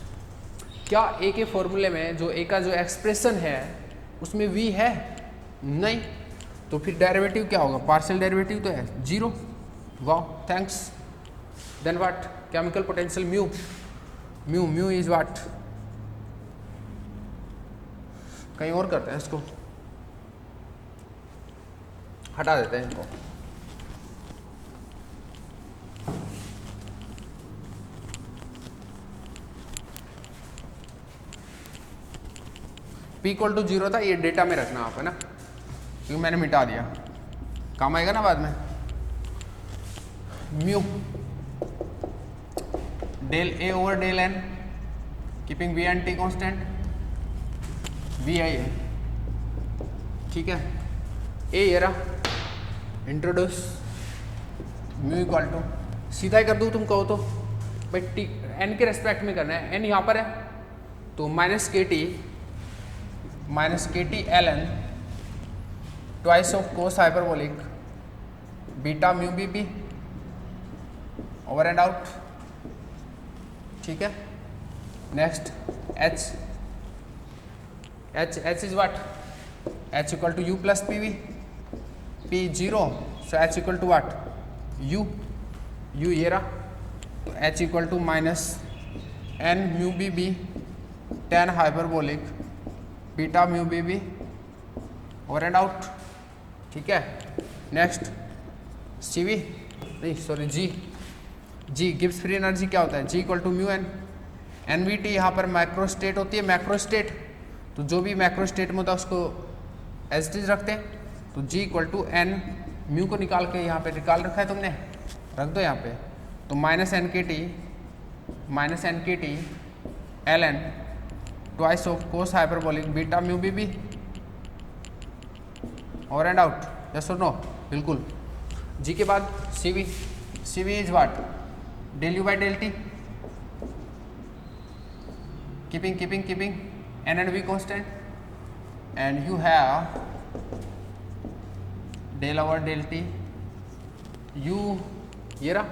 क्या ए के फॉर्मूले में जो ए का जो एक्सप्रेशन है उसमें वी है नहीं, तो फिर डेरिवेटिव क्या होगा, पार्शियल डेरिवेटिव तो है 0। वाह thanks. Then what, chemical potential mu is what, कहीं और करते हैं इसको, हटा देते हैं इनको, P इक्वल टू 0 था, ये डेटा में रखना आप, है ना, क्योंकि मैंने मिटा दिया, काम आएगा ना बाद में। Mu del A over del N keeping V and T constant, V I है, ठीक है, ए ये रहा इंट्रोड्यूस म्यू इक्वल टू, सीधा ही कर दूँ तुम कहो तो, भाई टी एन के रेस्पेक्ट में करना है, एन यहाँ पर है तो minus K T ln twice of cos hyperbolic beta mu B over and out, ठीक है। Next H is what, H equal to U plus P V, P 0, so H equal to what U ये रहा, तो H equal to minus N mu B tan hyperbolic beta mu B over and out, ठीक है। Next CV नहीं sorry G Gibbs free energy क्या होता है, G equal to mu N V T, यहाँ पर मैक्रोस्टेट होती है, मैक्रोस्टेट तो जो भी मैक्रोस्टेट में होता है उसको एज इट इज रखते हैं, तो G equal to N mu को निकाल के यहाँ पे निकाल रखा है तुमने, रख दो यहाँ पे, तो minus N K T ln twice of cos hyperbolic beta mu B over and out, yes और नो, बिल्कुल। जी के बाद CV is what del U by del T keeping N and V constant, and you have del over del T U ये रहा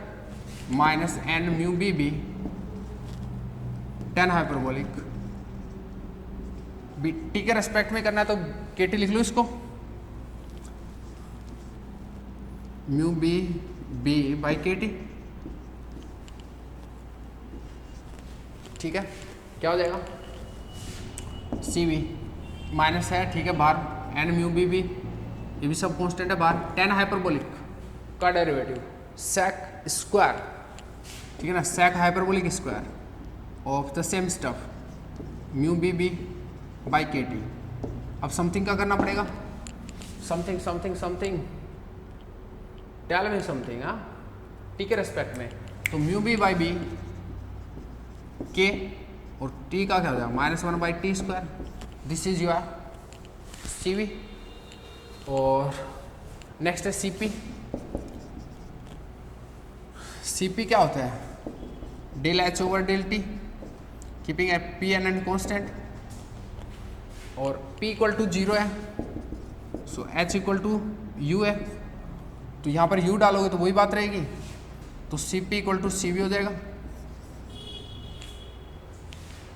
minus N mu B B tan hyperbolic B T के respect में करना है तो K T लिख लो इसको, mu B B by K T. ठीक है, क्या हो जाएगा सी बी माइनस है, ठीक है, बाहर एन म्यू बी बी ये भी सब कांस्टेंट है बाहर, टेन हाइपरबोलिक का डेरिवेटिव सेक स्क्वायर, ठीक है ना, sec hyperbolic square of the same stuff mu B B by K T. अब समथिंग का करना पड़ेगा, something something something tell me something, हाँ टी के रेस्पेक्ट में, तो म्यू बी बाई बी के और टी का क्या हो जाएगा minus one by T square, this is your C V. और नेक्स्ट है सी पी। सी पी क्या होता है del H over del T keeping A P N and constant, और p इक्वल टू 0 है, so h equal to U है, तो यहाँ पर u डालोगे तो वही बात रहेगी, तो C P equal to C V हो जाएगा।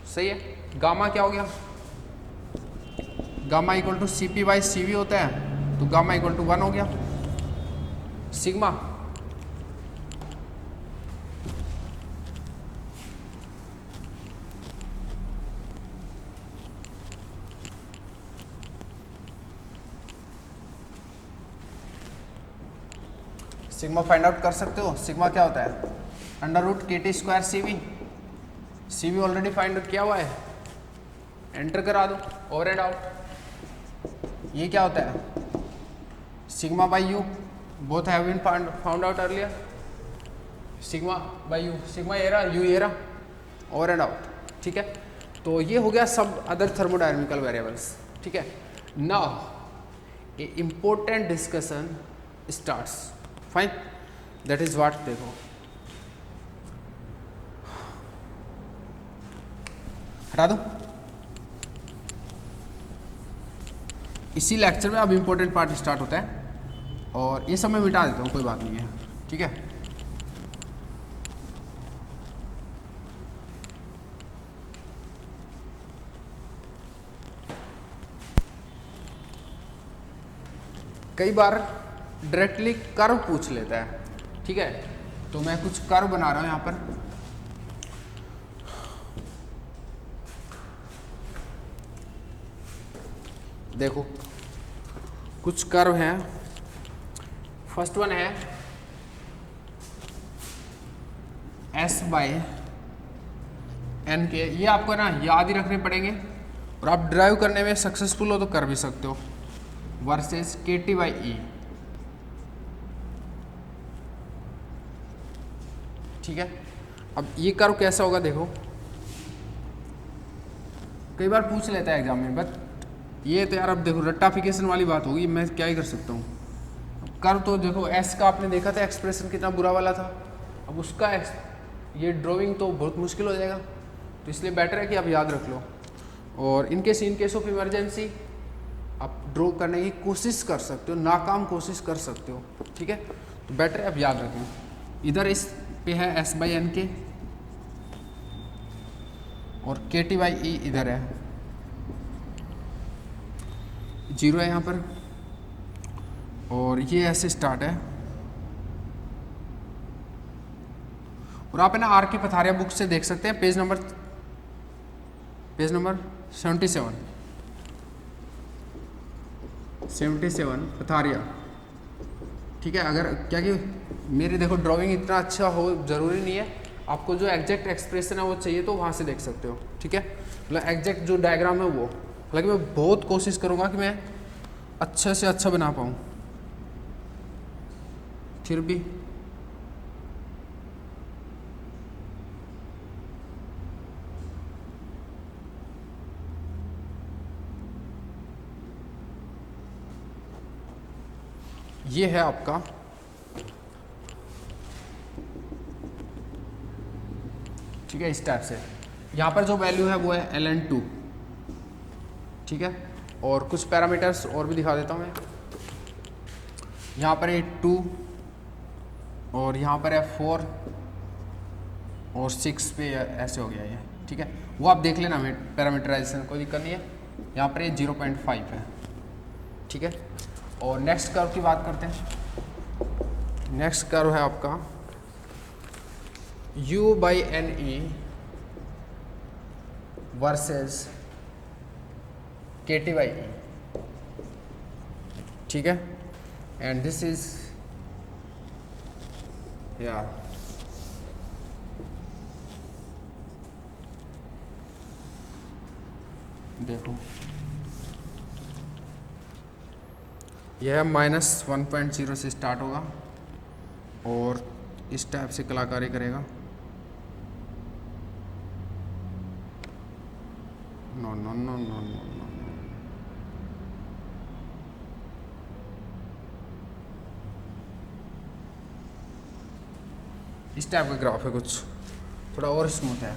सही है, गामा क्या हो गया, gamma equal to C P by C V होता है, तो गामा इक्वल टू 1 हो गया। सिग्मा सिग्मा फाइंड आउट कर सकते हो, सिग्मा क्या होता है under root K T square C V, C V already find out किया हुआ है, एंटर करा दो ओवर एंड आउट। ये क्या होता है sigma by U, both have been found out earlier, sigma by U, sigma ये रहा यू ये रहा, ओवर एंड आउट। ठीक है, तो ये हो गया सब अदर थर्मोडायनेमिकल वेरिएबल्स। ठीक है, now A important discussion starts, fine, that is what, देखो हटा दो, इसी लेक्चर में अब इम्पोर्टेंट पार्ट स्टार्ट होता है, और ये सब मैं मिटा देता हूँ, कोई बात नहीं है। ठीक है, कई बार डायरेक्टली कर्व पूछ लेता है। ठीक है, तो मैं कुछ कर्व बना रहा हूं यहां पर, देखो कुछ कर्व हैं। फर्स्ट वन है एस बाई एन के, ये आपको ना याद ही रखने पड़ेंगे, और आप ड्राइव करने में सक्सेसफुल हो तो कर भी सकते हो, वर्सेस के टी बाई ई। ठीक है, अब ये कर्व कैसा होगा देखो, कई बार पूछ लेता है एग्जाम में, बट ये तो यार अब देखो रट्टाफिकेशन वाली बात होगी, मैं क्या ही कर सकता हूँ। कर्व तो देखो एस का आपने देखा था एक्सप्रेशन कितना बुरा वाला था, अब उसका ये ड्राइंग तो बहुत मुश्किल हो जाएगा, तो इसलिए बेटर है कि आप याद रख लो, और इन केस ऑफ इमरजेंसी आप ड्रॉ करने की कोशिश कर सकते हो, नाकाम कोशिश कर सकते हो। ठीक है, तो बेटर है आप याद रखें। इधर इस पे है एस बाई एन के, और के टी बाई ई इधर है, 0 है यहाँ पर, और ये ऐसे स्टार्ट है। और आप है ना आर के पथारिया बुक से देख सकते हैं, पेज नंबर 77 पथारिया। ठीक है, अगर क्या कि मेरी देखो ड्राइंग इतना अच्छा हो ज़रूरी नहीं है, आपको जो एग्जैक्ट एक्सप्रेशन है वो चाहिए तो वहाँ से देख सकते हो। ठीक है, मतलब एग्जैक्ट जो डायग्राम है वो, हालांकि मैं बहुत कोशिश करूँगा कि मैं अच्छे से अच्छा बना पाऊँ, फिर भी ये है आपका ठीक है, इस टाइप से। यहाँ पर जो वैल्यू है वो है ln2। ठीक है, और कुछ पैरामीटर्स और भी दिखा देता हूँ मैं। यहाँ पर ये 2 और यहाँ पर है 4 और 6 पे ऐसे हो गया ये, ठीक है। वो आप देख लेना पैरामीटराइजेशन, कोई दिक्कत नहीं है। यहाँ पर ये 0.5 है, ठीक है। और नेक्स्ट कर्व की बात करते हैं। नेक्स्ट कर्व है आपका U/NE वर्सेस KT/E, ठीक है। एंड दिस इज देखो यह -1.0 से स्टार्ट होगा और इस टाइप से कलाकारी करेगा। No no no no no no, इस टाइप का ग्राफ है, कुछ थोड़ा और स्मूथ है,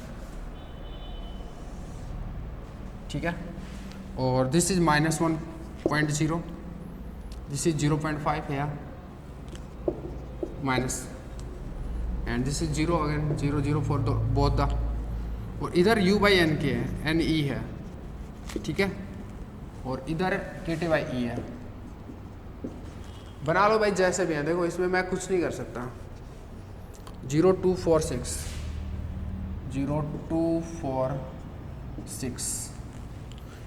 ठीक है। और दिस इज -1.0, दिस इज 0.5 है minus, and this is 0 again, 0 0 for both the. और इधर U/N के है, NE है, ठीक है। और इधर KT/E है। बना लो भाई जैसे भी है, देखो इसमें मैं कुछ नहीं कर सकता। 0 2 4 6, 0 2 4 6,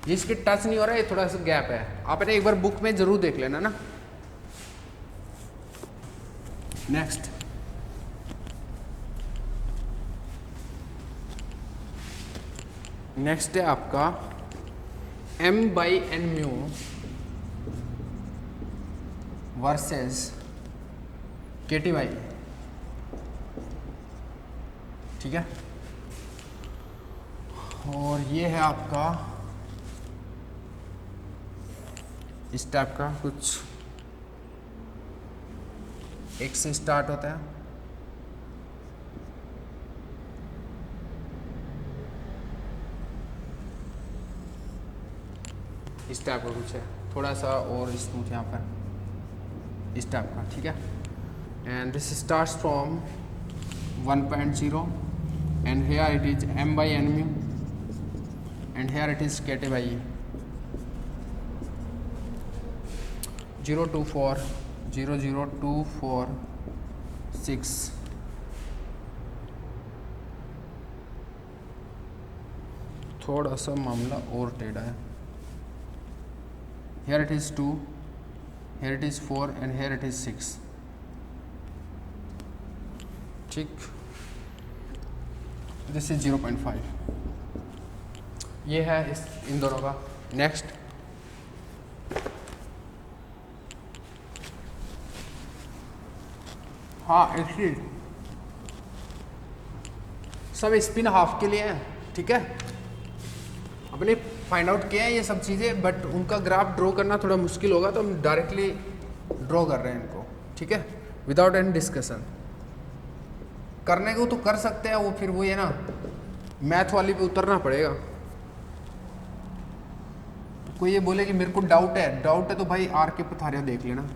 ये इसके टच नहीं हो रहा है, ये थोड़ा सा गैप है। आपने एक बार बुक में जरूर देख लेना ना। नेक्स्ट है आपका M/N म्यू वर्सेस KT/E, ठीक है। और ये है आपका इस टाइप का कुछ, एक से स्टार्ट होता है, इस टाइप का कुछ है, थोड़ा सा और स्मूथ यहाँ पर, इस टाइप का, ठीक है। And this starts from 1.0 and here it is M/N mu and here it is KT/E। 0 2 4 0 0 2 4 6, थोड़ा सा मामला और टेढ़ा है। Here it is 2, here it is 4 and here it is 6, ठीक। दिस इज 0.5, ये है इस इन दोनों का। नेक्स्ट हाँ, एक चीज, सब स्पिन हाफ के लिए है, ठीक है। अपने फाइंड आउट किया है ये सब चीज़ें, बट उनका ग्राफ ड्रॉ करना थोड़ा मुश्किल होगा, तो हम डायरेक्टली ड्रॉ कर रहे हैं इनको, ठीक है, विदाउट एनी डिस्कशन। करने को तो कर सकते हैं, वो फिर वो ये ना मैथ वाली पे उतरना पड़ेगा। कोई ये बोले कि मेरे को डाउट है तो भाई RK पथारिया देख लेना,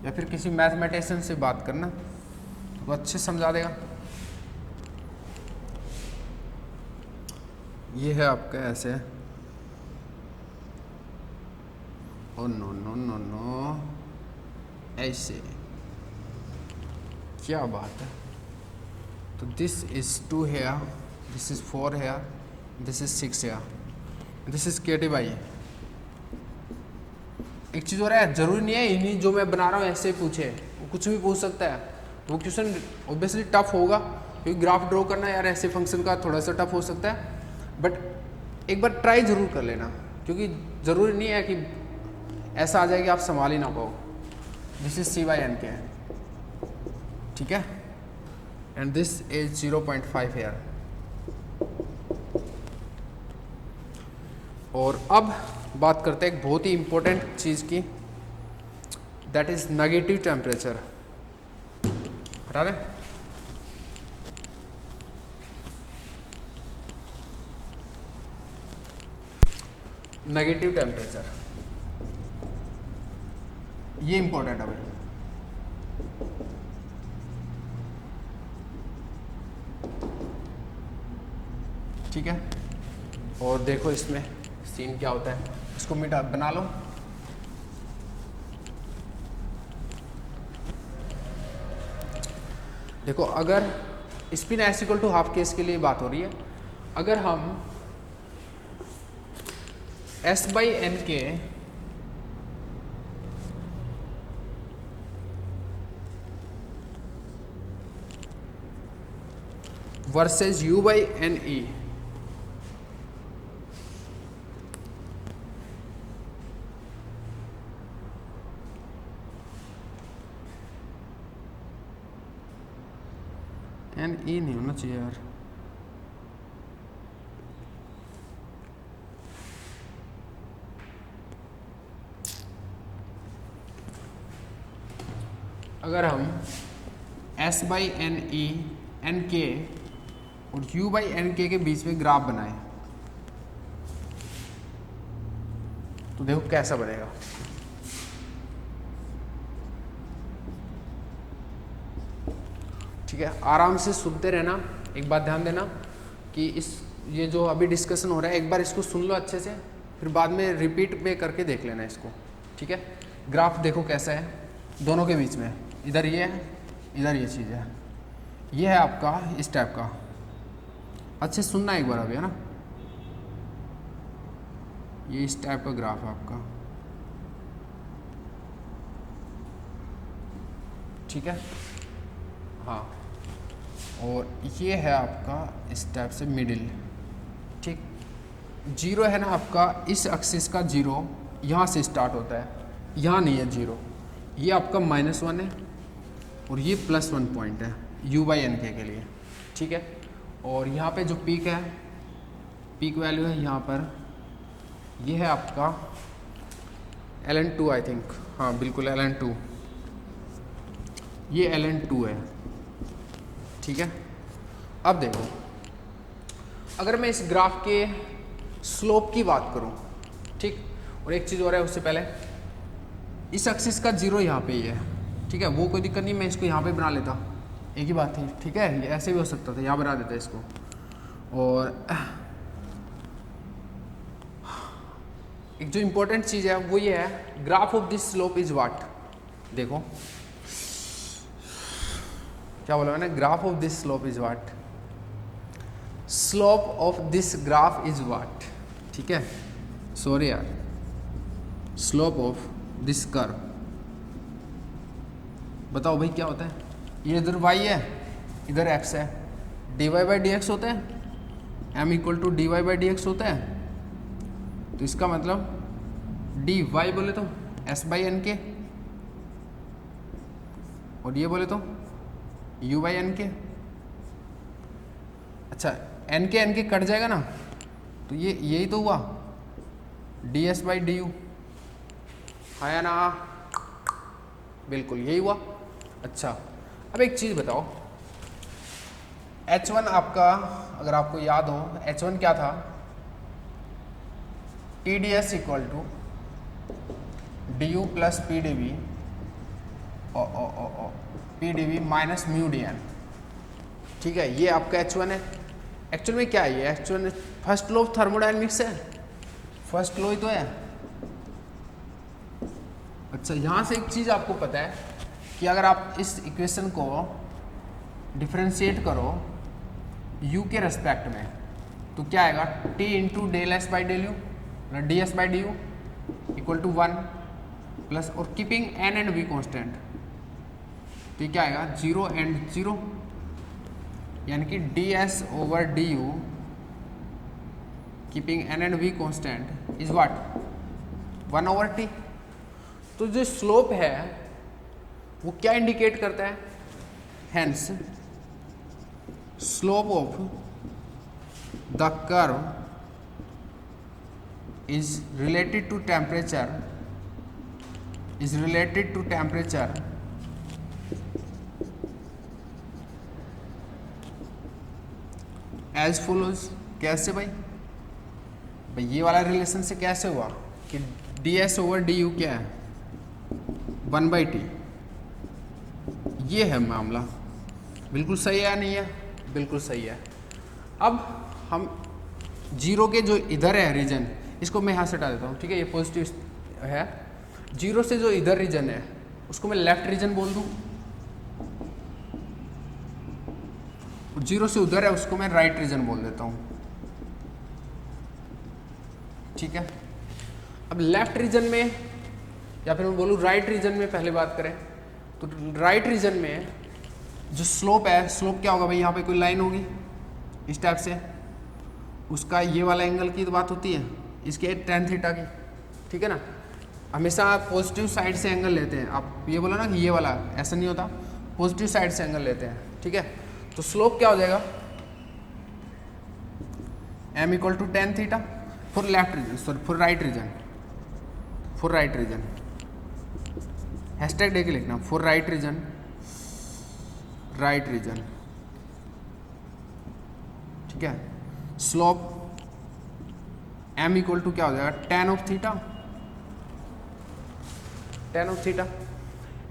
या फिर किसी मैथमेटिशियन से बात करना, वो अच्छे समझा देगा। ये है आपका ऐसे, oh no no no no, ऐसे, क्या बात है। तो this is 2 here, this is 4 here, this is 6 here, this is KT/E। एक चीज़ हो रहा है, जरूरी नहीं है इन्हीं जो मैं बना रहा हूँ ऐसे पूछे, वो कुछ भी पूछ सकता है। वो क्वेश्चन ऑब्वियसली टफ होगा, क्योंकि ग्राफ ड्रॉ करना यार ऐसे फंक्शन का थोड़ा सा टफ हो सकता है, बट एक बार ट्राई जरूर कर लेना, क्योंकि ज़रूरी नहीं है कि ऐसा आ जाए कि आप संभाल ही ना पाओ। दिस इज C/N के है, ठीक है, एंड दिस इज 0.5 हेयर। और अब बात करते हैं एक बहुत ही इंपॉर्टेंट चीज़ की, दैट इज नेगेटिव टेम्परेचर। हटा दें, नेगेटिव टेम्परेचर, ये इंपॉर्टेंट है भाई। ठीक है। और देखो इसमें सीन क्या होता है, इसको मिटा बना लो। देखो अगर spin S equal to half case के लिए बात हो रही है, अगर हम एस बाई एन के versus U by N E N E नहीं होना चाहिए यार, अगर हम S by N E N के और यू बाई एन के बीच में ग्राफ बनाए तो देखो कैसा बनेगा। ठीक है, आराम से सुनते रहना। एक बात ध्यान देना कि ये जो अभी डिस्कशन हो रहा है एक बार इसको सुन लो अच्छे से, फिर बाद में रिपीट पे करके देख लेना इसको। ठीक है, ग्राफ देखो कैसा है दोनों के बीच में, इधर ये है इधर ये चीज़ है, ये है आपका इस टाइप का। अच्छे सुनना एक बार अभी, है ना, ये इस टाइप का ग्राफ है आपका। ठीक है, हाँ, और ये है आपका इस टाइप से मिडिल। ठीक, जीरो है ना आपका, इस एक्सिस का जीरो यहाँ से स्टार्ट होता है, यहाँ नहीं है जीरो, ये आपका -1 है और ये +1 पॉइंट है u बाई एन के लिए। ठीक है, और यहाँ पे जो पीक है, पीक वैल्यू है यहाँ पर, ये है आपका ln2 आई थिंक, हाँ बिल्कुल ln2, ये ln2 है। ठीक है, अब देखो अगर मैं इस ग्राफ के स्लोप की बात करूं, ठीक, और एक चीज़ और है उससे पहले, इस एक्सिस का जीरो यहाँ पे ही है। ठीक है, वो कोई दिक्कत नहीं, मैं इसको यहाँ पे बना लेता, एक ही बात थी। ठीक है, ये ऐसे भी हो सकता था, यहाँ बना देता इसको। और एक जो इम्पोर्टेंट चीज़ है वो ये है, graph of this slope is what. देखो क्या बोला मैंने, graph of this slope is what, slope of this graph is what. ठीक है, सॉरी यार, स्लोप ऑफ दिस कर्व, बताओ भाई क्या होता है। ये इधर y है इधर x है, dy बाई डी एक्स होता है, m equal to dy by D X होता है। तो इसका मतलब dy बोले तो s बाई एन के, और ये बोले तो u बाई एन के। अच्छा, n के कट जाएगा ना, तो ये यही तो हुआ ds बाई डी यू, है ना, बिल्कुल यही हुआ। अच्छा, अब एक चीज़ बताओ, H1 आपका अगर आपको याद हो, H1 क्या था, TDS equal to DU plus PDV PDV minus mu DN। ठीक है, ये आपका H1 है। एक्चुअल में क्या है ये, actual first law of thermodynamics है, फर्स्ट लॉ ही तो है। अच्छा, यहाँ से एक चीज़ आपको पता है कि अगर आप इस इक्वेशन को डिफरेंशिएट करो u के रेस्पेक्ट में, तो क्या आएगा, t into del S by del U D S by D U equal to 1 plus, और keeping n and v constant, तो ये क्या आएगा 0 एंड 0, यानी कि D S over D U keeping n and v constant is what 1 over t। तो जो slope है वो क्या इंडिकेट करता है, hence slope of the curve is related to temperature, as follows. कैसे भाई, ये वाला रिलेशन से कैसे हुआ कि D S over D U क्या है 1/t, ये है मामला। बिल्कुल सही है या नहीं है, बिल्कुल सही है। अब हम जीरो के जो इधर है रीजन, इसको मैं यहाँ से हटा देता हूँ, ठीक है, ये पॉजिटिव है। जीरो से जो इधर रीजन है उसको मैं लेफ्ट रीजन बोल दूँ, जीरो से उधर है उसको मैं राइट रीजन बोल देता हूँ, ठीक है। अब लेफ्ट रीजन में या फिर मैं बोलूँ राइट रीजन में पहले बात करें तो राइट रीजन में जो स्लोप है, स्लोप क्या होगा भाई, यहाँ पे कोई लाइन होगी इस टाइप से, उसका ये वाला एंगल की तो बात होती है, इसके tan थीटा की, ठीक है ना। हमेशा पॉजिटिव साइड से एंगल लेते हैं, आप ये बोला ना कि ये वाला, ऐसा नहीं होता, पॉजिटिव साइड से एंगल लेते हैं, ठीक है। तो स्लोप क्या हो जाएगा, m equal to tan theta for left region, sorry for right region, for right region, hashtag देके लिखना, for right region, right region, ठीक है। स्लोप m इक्वल टू क्या हो जाएगा, tan of theta, tan of theta,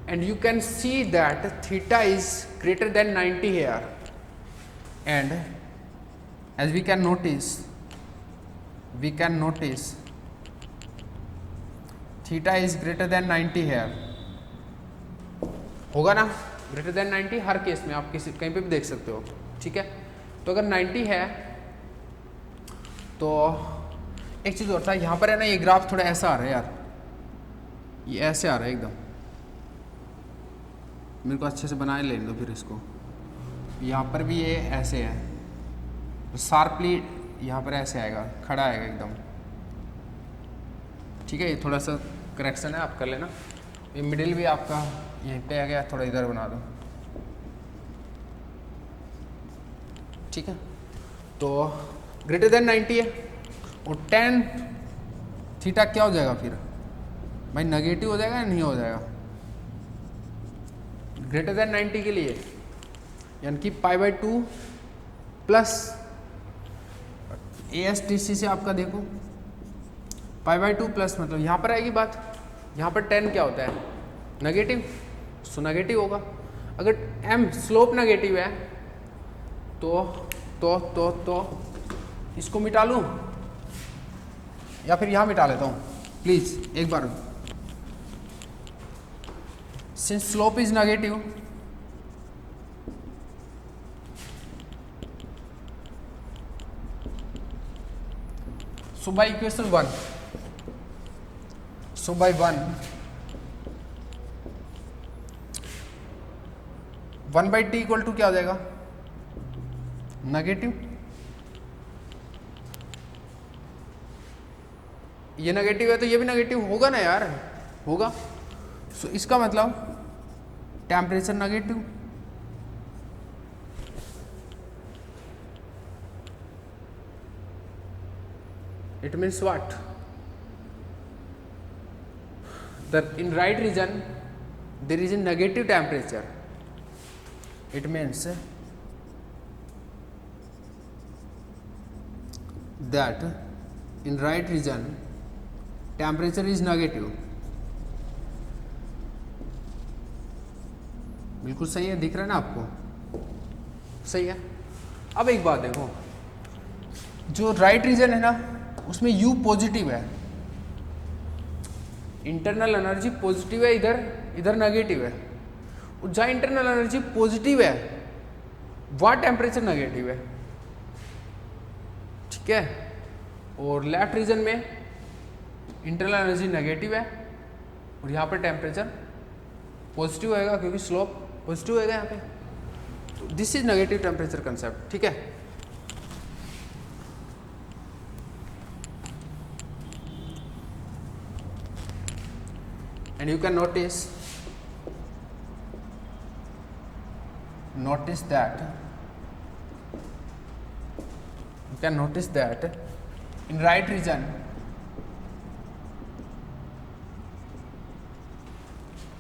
and you can see that theta is greater than 90 here, and as we can notice theta is greater than 90 here, होगा ना, greater than 90 हर case में आप किसी कहीं पे भी देख सकते हो, ठीक है। तो अगर 90 है तो एक चीज़ और था, यहाँ पर है ना ये ग्राफ थोड़ा ऐसा आ रहा है यार, ये ऐसे आ रहा है एकदम, मेरे को अच्छे से बनाए लेने दो फिर इसको, यहाँ पर भी ये ऐसे है, शार्पली यहाँ पर ऐसे आएगा, खड़ा आएगा एकदम, ठीक है। ये थोड़ा सा करेक्शन है, आप कर लेना। ये मिडिल भी आपका यहीं पे आ गया, थोड़ा इधर बना दो, ठीक है। तो ग्रेटर देन 90 है और tan थीटा क्या हो जाएगा फिर भाई, नेगेटिव हो जाएगा या नहीं हो जाएगा, ग्रेटर देन 90 के लिए, यानी कि π/2 प्लस ASTC से आपका देखो π/2 प्लस, मतलब यहाँ पर आएगी बात, यहाँ पर tan क्या होता है, नेगेटिव, सो नेगेटिव होगा। अगर m स्लोप नेगेटिव है तो इसको मिटा लूँ या फिर यहाँ मिटा लेता हूँ, प्लीज एक बार। Since slope is negative, so by equation 1, so by 1/t equal to क्या हो जाएगा, नेगेटिव, ये नेगेटिव है तो ये भी नेगेटिव होगा ना यार, होगा। सो इसका मतलब temperature negative, it means what, that in right region there is a negative temperature, it means that in right region temperature is negative, बिल्कुल सही है, दिख रहा है ना आपको, सही है। अब एक बात देखो, जो राइट रीजन है ना उसमें U पॉजिटिव है, इंटरनल एनर्जी पॉजिटिव है, इधर नेगेटिव है, और जहाँ इंटरनल एनर्जी पॉजिटिव है वहाँ टेम्परेचर नेगेटिव है, ठीक है। और लेफ्ट रीजन में इंटरनल एनर्जी नेगेटिव है और यहाँ पर टेम्परेचर पॉजिटिव होएगा क्योंकि स्लोप पॉजिटिव होएगा यहाँ पे। This is negative temperature concept, ठीक है। And you can notice that in right region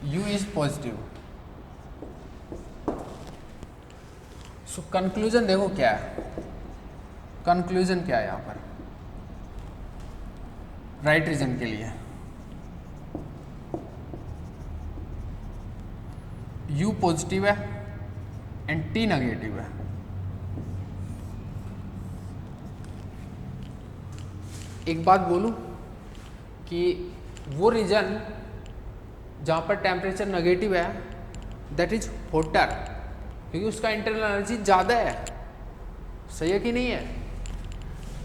U is positive. So conclusion देखो क्या है, conclusion क्या है यहाँ पर right region के लिए, U पॉजिटिव है एंड T नेगेटिव है, एक बात बोलूं कि वो रीजन जहाँ पर टेम्परेचर नेगेटिव है दैट इज होटर, क्योंकि उसका इंटरनल एनर्जी ज़्यादा है। सही है कि नहीं है?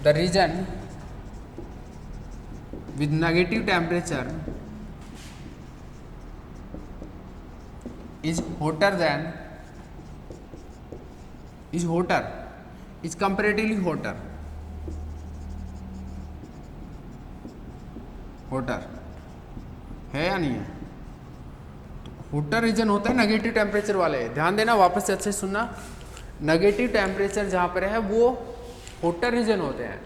The region with negative temperature is hotter than is comparatively hotter है या नहीं है? तो होटर रीजन होता है नेगेटिव टेम्परेचर वाले। ध्यान देना, वापस से अच्छे सुनना, नेगेटिव टेम्परेचर जहाँ पर है वो होटर रीजन होते हैं,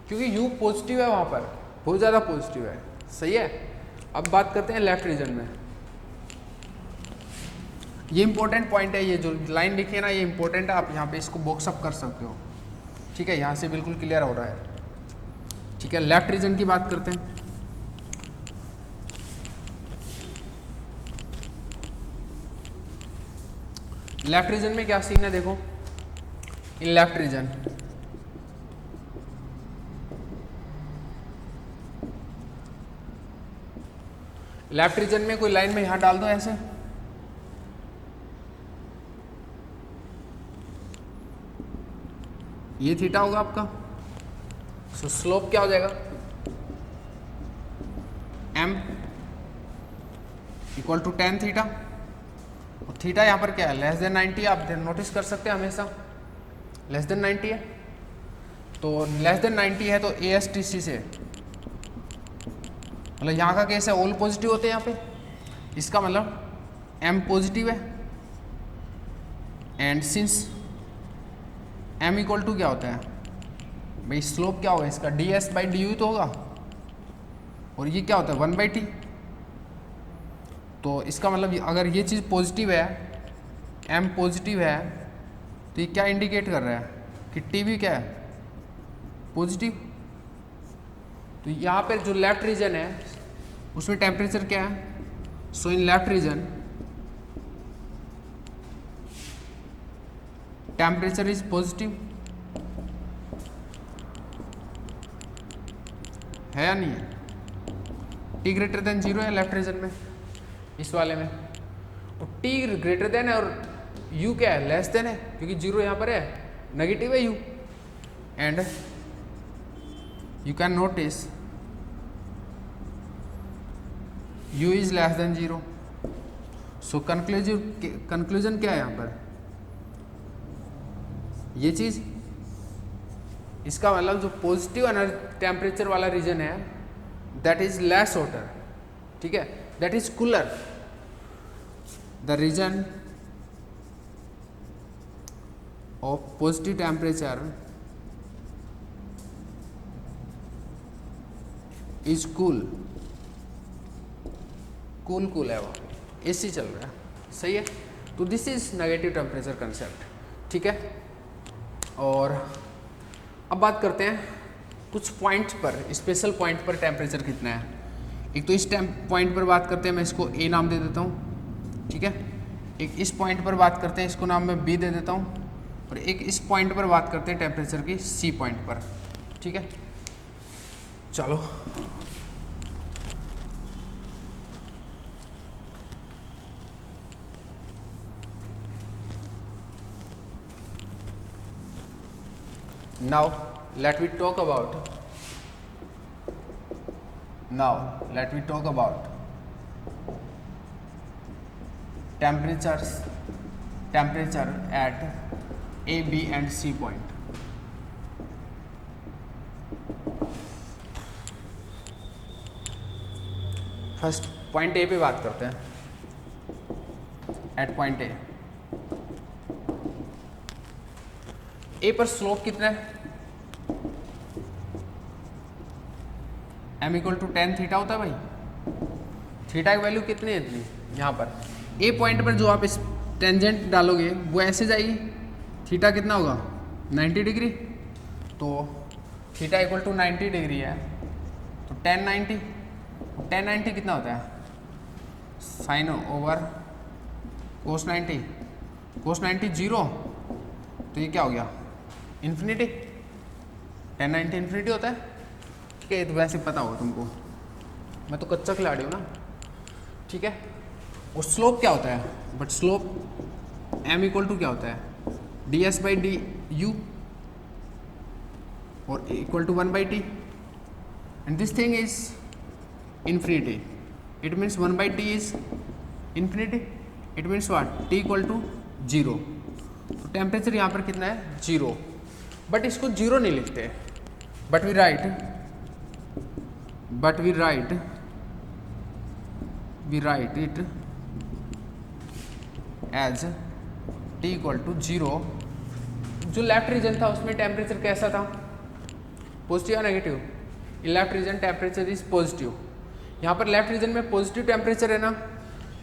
क्योंकि यू पॉजिटिव है, वहाँ पर बहुत ज़्यादा पॉजिटिव है। सही है। अब बात करते हैं लेफ्ट रीजन में। ये इंपॉर्टेंट पॉइंट है, ये जो लाइन लिखी है ना ये इंपॉर्टेंट है, आप यहाँ पे इसको बॉक्स अप कर सकते हो। ठीक है, यहाँ से बिल्कुल क्लियर हो रहा है। ठीक है, लेफ्ट रीजन की बात करते हैं। लेफ्ट रीजन में क्या सीन है देखो। इन लेफ्ट रीजन में कोई लाइन में यहां डाल दो ऐसे, ये थीटा होगा आपका। सो स्लोप क्या हो जाएगा, m equal to tan theta. और थीटा यहाँ पर क्या है, लेस देन 90। आप नोटिस कर सकते हैं हमेशा लेस देन 90 है, तो लेस देन 90 है तो ASTC से, मतलब यहाँ का केस है ऑल पॉजिटिव होते हैं यहाँ पे, इसका मतलब m पॉजिटिव है। And since m equal to क्या होता है भाई, स्लोप क्या होगा इसका, ds/du तो होगा, और ये क्या होता है 1/t। तो इसका मतलब अगर ये चीज़ पॉजिटिव है, m पॉजिटिव है, तो ये क्या इंडिकेट कर रहा है कि t भी क्या है पॉजिटिव। तो यहाँ पर जो लेफ्ट रीजन है उसमें टेम्परेचर क्या है, so in left region temperature is positive, है या नहीं है? t ग्रेटर देन 0 है लेफ्ट रीजन में, इस वाले में। और t ग्रेटर देन है और u क्या है, लेस देन है, क्योंकि 0 यहाँ पर है, नेगेटिव है u। And you can notice u is less than 0। So conclusion क्या है यहाँ पर, ये चीज, इसका मतलब जो पॉजिटिव टेम्परेचर वाला रीजन है दैट इज लेस होटर। ठीक है, that is cooler. The region of positive temperature is cool है, वो AC चल रहा है। सही है, तो this is negative temperature concept. ठीक है, और अब बात करते हैं कुछ पॉइंट्स पर, स्पेशल पॉइंट पर टेम्परेचर कितना है। एक तो इस पॉइंट पर बात करते हैं, मैं इसको A नाम दे देता हूँ। ठीक है, एक इस पॉइंट पर बात करते हैं, इसको नाम मैं B दे देता हूँ, और एक इस पॉइंट पर बात करते हैं टेम्परेचर की C पॉइंट पर। ठीक है, चलो now let me talk about temperature at A, B and C point। First point A पे बात करते हैं। एट पॉइंट A पर स्लोप कितना है, m equal to tan theta होता है भाई। थीटा की वैल्यू कितनी है, इतनी। यहाँ पर A पॉइंट पर जो आप इस टेंजेंट डालोगे वो ऐसे जाएगी, थीटा कितना होगा 90 डिग्री, तो थीटा इक्वल टू 90 डिग्री है, तो tan 90 कितना होता है, साइन ओवर cos 90 0, तो ये क्या हो गया इन्फिनिटी, tan 90 इन्फिनिटी होता है। ठीक है, ये तो वैसे पता होगा तुमको, मैं तो कच्चा खिलाड़ी हूँ ना, ठीक है। और स्लोप क्या होता है, but slope m equal to क्या होता है, ds बाई डी यू और equal to 1 by T, and this thing is infinity. It means 1 by t is infinity. It means what, t equal to 0. तो temperature यहाँ पर कितना है, 0, but इसको 0 नहीं लिखते, but we write it as t equal to 0. जो left reason था उसमें टेम्परेचर कैसा था, पॉजिटिव या negative, in left region temperature is positive. यहाँ पर लेफ्ट रीजन में पॉजिटिव टेम्परेचर है ना,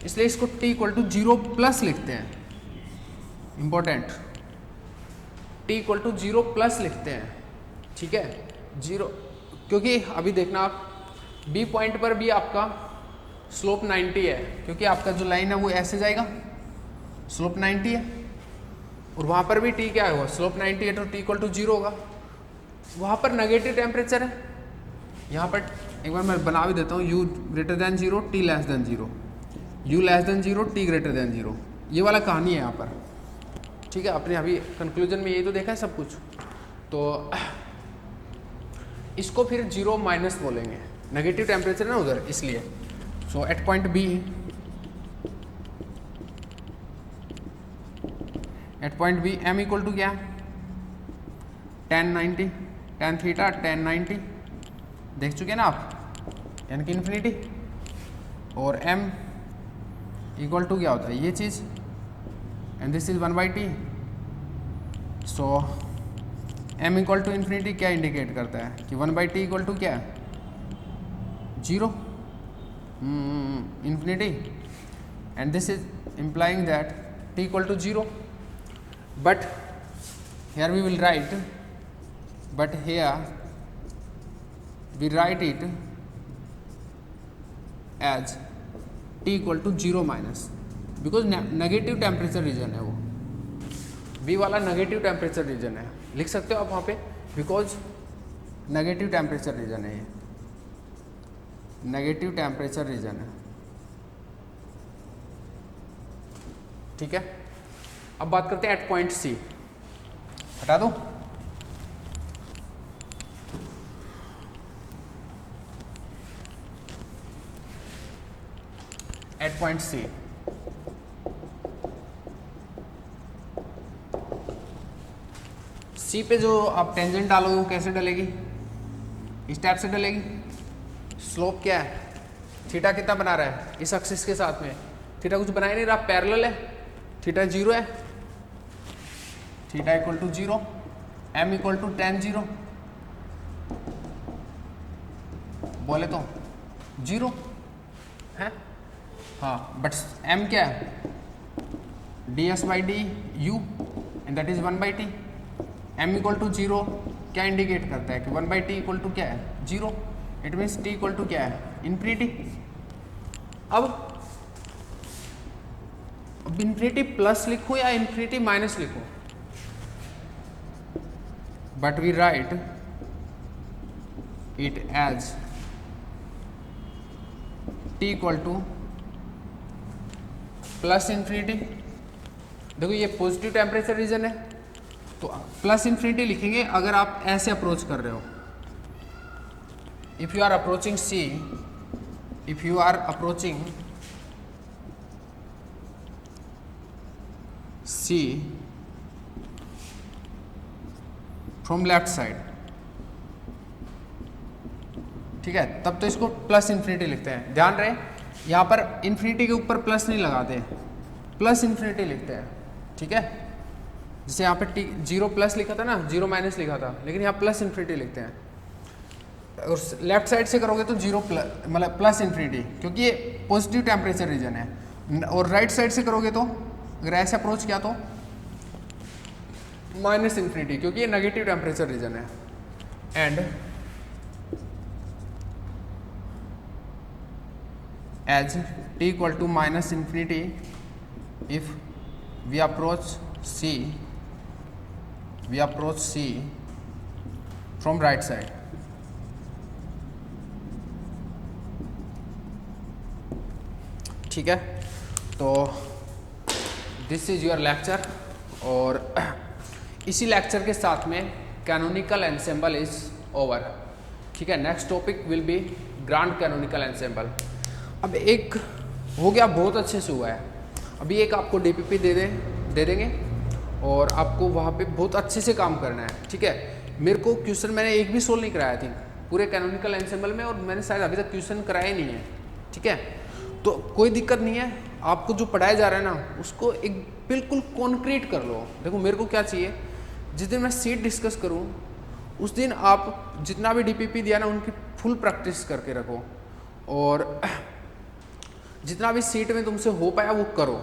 इसलिए इसको t इक्वल टू 0 प्लस लिखते हैं. Important, t equal to 0 plus लिखते हैं, ठीक है, 0, क्योंकि अभी देखना आप B पॉइंट पर भी आपका स्लोप 90 है, क्योंकि आपका जो लाइन है वो ऐसे जाएगा, स्लोप 90 है, और वहाँ पर भी t क्या होगा, स्लोप 90 है तो t इक्वल टू 0 होगा. वहाँ पर नेगेटिव टेम्परेचर है, यहाँ पर एक बार मैं बना भी देता हूँ, u greater than 0, t less than 0, u less than 0, t greater than 0. ये वाला कहानी है यहाँ पर, ठीक है. आपने अभी कंक्लूजन में यही तो देखा है सब कुछ, तो इसको फिर 0 माइनस बोलेंगे, नेगेटिव टेम्परेचर ना उधर, इसलिए. So at point B, m equal to क्या, tan 90, tan थीटा, tan 90 देख चुके हैं ना आप, यानी कि इन्फिनिटी. और m इक्वल टू क्या होता है, ये चीज़, and this is 1 by T. So m equal to infinity क्या इंडिकेट करता है कि 1 बाई टी इक्वल टू क्या है, 0, infinity, and this is implying that t equal to 0. But here we will write, but here we write it as t equal to 0 minus, because negative temperature region है वो, B वाला negative temperature region है, लिख सकते हो आप वहाँ पे, बिकॉज नेगेटिव टेम्परेचर रीजन है, ये नेगेटिव टेम्परेचर रीजन है, ठीक है. अब बात करते हैं एट पॉइंट C, हटा दो. एट पॉइंट C, C पे जो आप टेंजेंट डालोगे वो कैसे डलेगी, इस टाइप से डलेगी. स्लोप क्या है, थीटा कितना बना रहा है इस एक्सिस के साथ में, थीटा कुछ बना ही नहीं रहा, पैरेलल है, थीटा 0 है, theta equal to 0, m equal to tan 0, बोले तो 0 है, हाँ, बट m क्या है, ds by D U, and that is 1 by T. m equal to 0 क्या इंडिकेट करता है कि 1 बाई टी इक्वल टू क्या है, 0. It means t equal to क्या है, इन्फिनिटी. अब इन्फिनिटी प्लस लिखो या इन्फिनिटी माइनस लिखो, but we write it as t equal to plus infinity. देखो ये पॉजिटिव टेम्परेचर रीजन है, तो प्लस इन्फिनिटी लिखेंगे अगर आप ऐसे अप्रोच कर रहे हो. If you are approaching C, if you are approaching C from left side, ठीक है, तब तो इसको प्लस इन्फिनिटी लिखते हैं. ध्यान रहे यहाँ पर इन्फिनिटी के ऊपर प्लस नहीं लगाते, प्लस इन्फिनिटी लिखते हैं, ठीक है. जैसे यहाँ पे 0 प्लस लिखा था ना, 0 माइनस लिखा था, लेकिन यहाँ प्लस इन्फिनिटी लिखते हैं. और लेफ्ट साइड से करोगे तो 0 प्लस, मतलब प्लस इन्फिनिटी, क्योंकि ये पॉजिटिव टेम्परेचर रीजन है. और राइट साइड से करोगे तो, अगर ऐसे अप्रोच किया तो माइनस इन्फिनिटी, क्योंकि ये नेगेटिव टेम्परेचर रीजन है. And as t equal to minus infinity, if we approach C from right side, ठीक है, तो दिस इज़ योर लेक्चर, और इसी लेक्चर के साथ में कैनोनिकल एंसेंबल इज ओवर। ठीक है, next topic will be grand canonical ensemble. अब एक हो गया, बहुत अच्छे से हुआ है। अभी एक आपको डीपीपी दे देंगे और आपको वहाँ पे बहुत अच्छे से काम करना है। ठीक है, मेरे को क्वेश्चन मैंने एक भी सोल्व नहीं कराया थी पूरे कैनोनिकल एंसेंबल में, और मैंने शायद अभी तक क्वेश्चन कराए नहीं है। ठीक है, तो कोई दिक्कत नहीं है, आपको जो पढ़ाया जा रहा है ना उसको एक बिल्कुल कॉन्क्रीट कर लो। देखो मेरे को क्या चाहिए, जिस दिन मैं सीट डिस्कस करूँ उस दिन आप जितना भी डीपीपी दिया ना उनकी फुल प्रैक्टिस करके रखो, और जितना भी सीट में तुमसे हो पाया वो करो।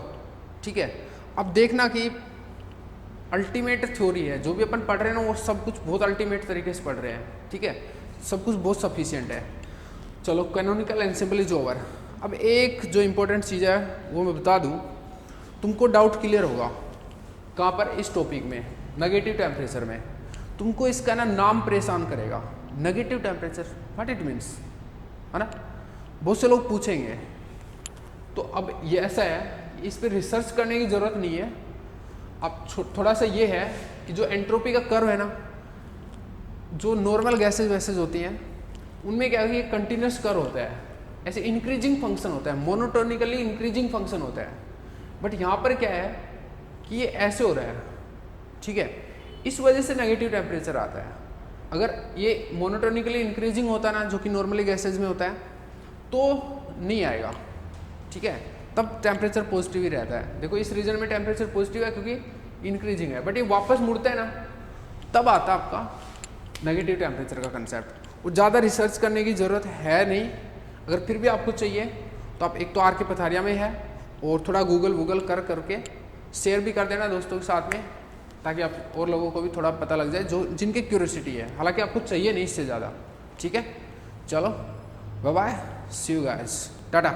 ठीक है, अब देखना कि अल्टीमेट थ्योरी है, जो भी अपन पढ़ रहे हैं ना वो सब कुछ बहुत अल्टीमेट तरीके से पढ़ रहे हैं। ठीक है, सब कुछ बहुत सफिशिएंट है। चलो, कैनोनिकल एंसेंबल इज ओवर। अब एक जो इम्पोर्टेंट चीज़ है वो मैं बता दूं, तुमको डाउट क्लियर होगा कहाँ पर, इस टॉपिक में नेगेटिव टेम्परेचर में। तुमको इसका ना नाम परेशान करेगा, negative temperature what it means, है ना, बहुत से लोग पूछेंगे। तो अब ये ऐसा है, इस पर रिसर्च करने की ज़रूरत नहीं है। अब थोड़ा सा ये है कि जो एंट्रोपी का कर्व है ना, जो नॉर्मल गैसेज वैसेज होती हैं उनमें क्या है कि कंटिन्यूस कर्व होता है, ऐसे इंक्रीजिंग फंक्शन होता है, मोनोटोनिकली इंक्रीजिंग फंक्शन होता है। बट यहाँ पर क्या है कि ये ऐसे हो रहा है। ठीक है, इस वजह से नेगेटिव टेम्परेचर आता है। अगर ये मोनोटोनिकली इंक्रीजिंग होता ना, जो कि नॉर्मली गैसेज में होता है, तो नहीं आएगा। ठीक है, तब टेम्परेचर पॉजिटिव ही रहता है। देखो इस रीजन में टेम्परेचर पॉजिटिव है क्योंकि इंक्रीजिंग है, बट ये वापस मुड़ता है ना, तब आता है आपका नेगेटिव टेम्परेचर का कंसेप्ट। वो ज़्यादा रिसर्च करने की ज़रूरत है नहीं। अगर फिर भी आपको चाहिए तो आप एक तो आर के पथारिया में है, और थोड़ा गूगल करके शेयर भी कर देना दोस्तों के साथ में, ताकि आप और लोगों को भी थोड़ा पता लग जाए जो जिनकी क्यूरियोसिटी है। हालांकि आपको चाहिए नहीं इससे ज़्यादा। ठीक है, चलो bye bye, see you guys, Tata.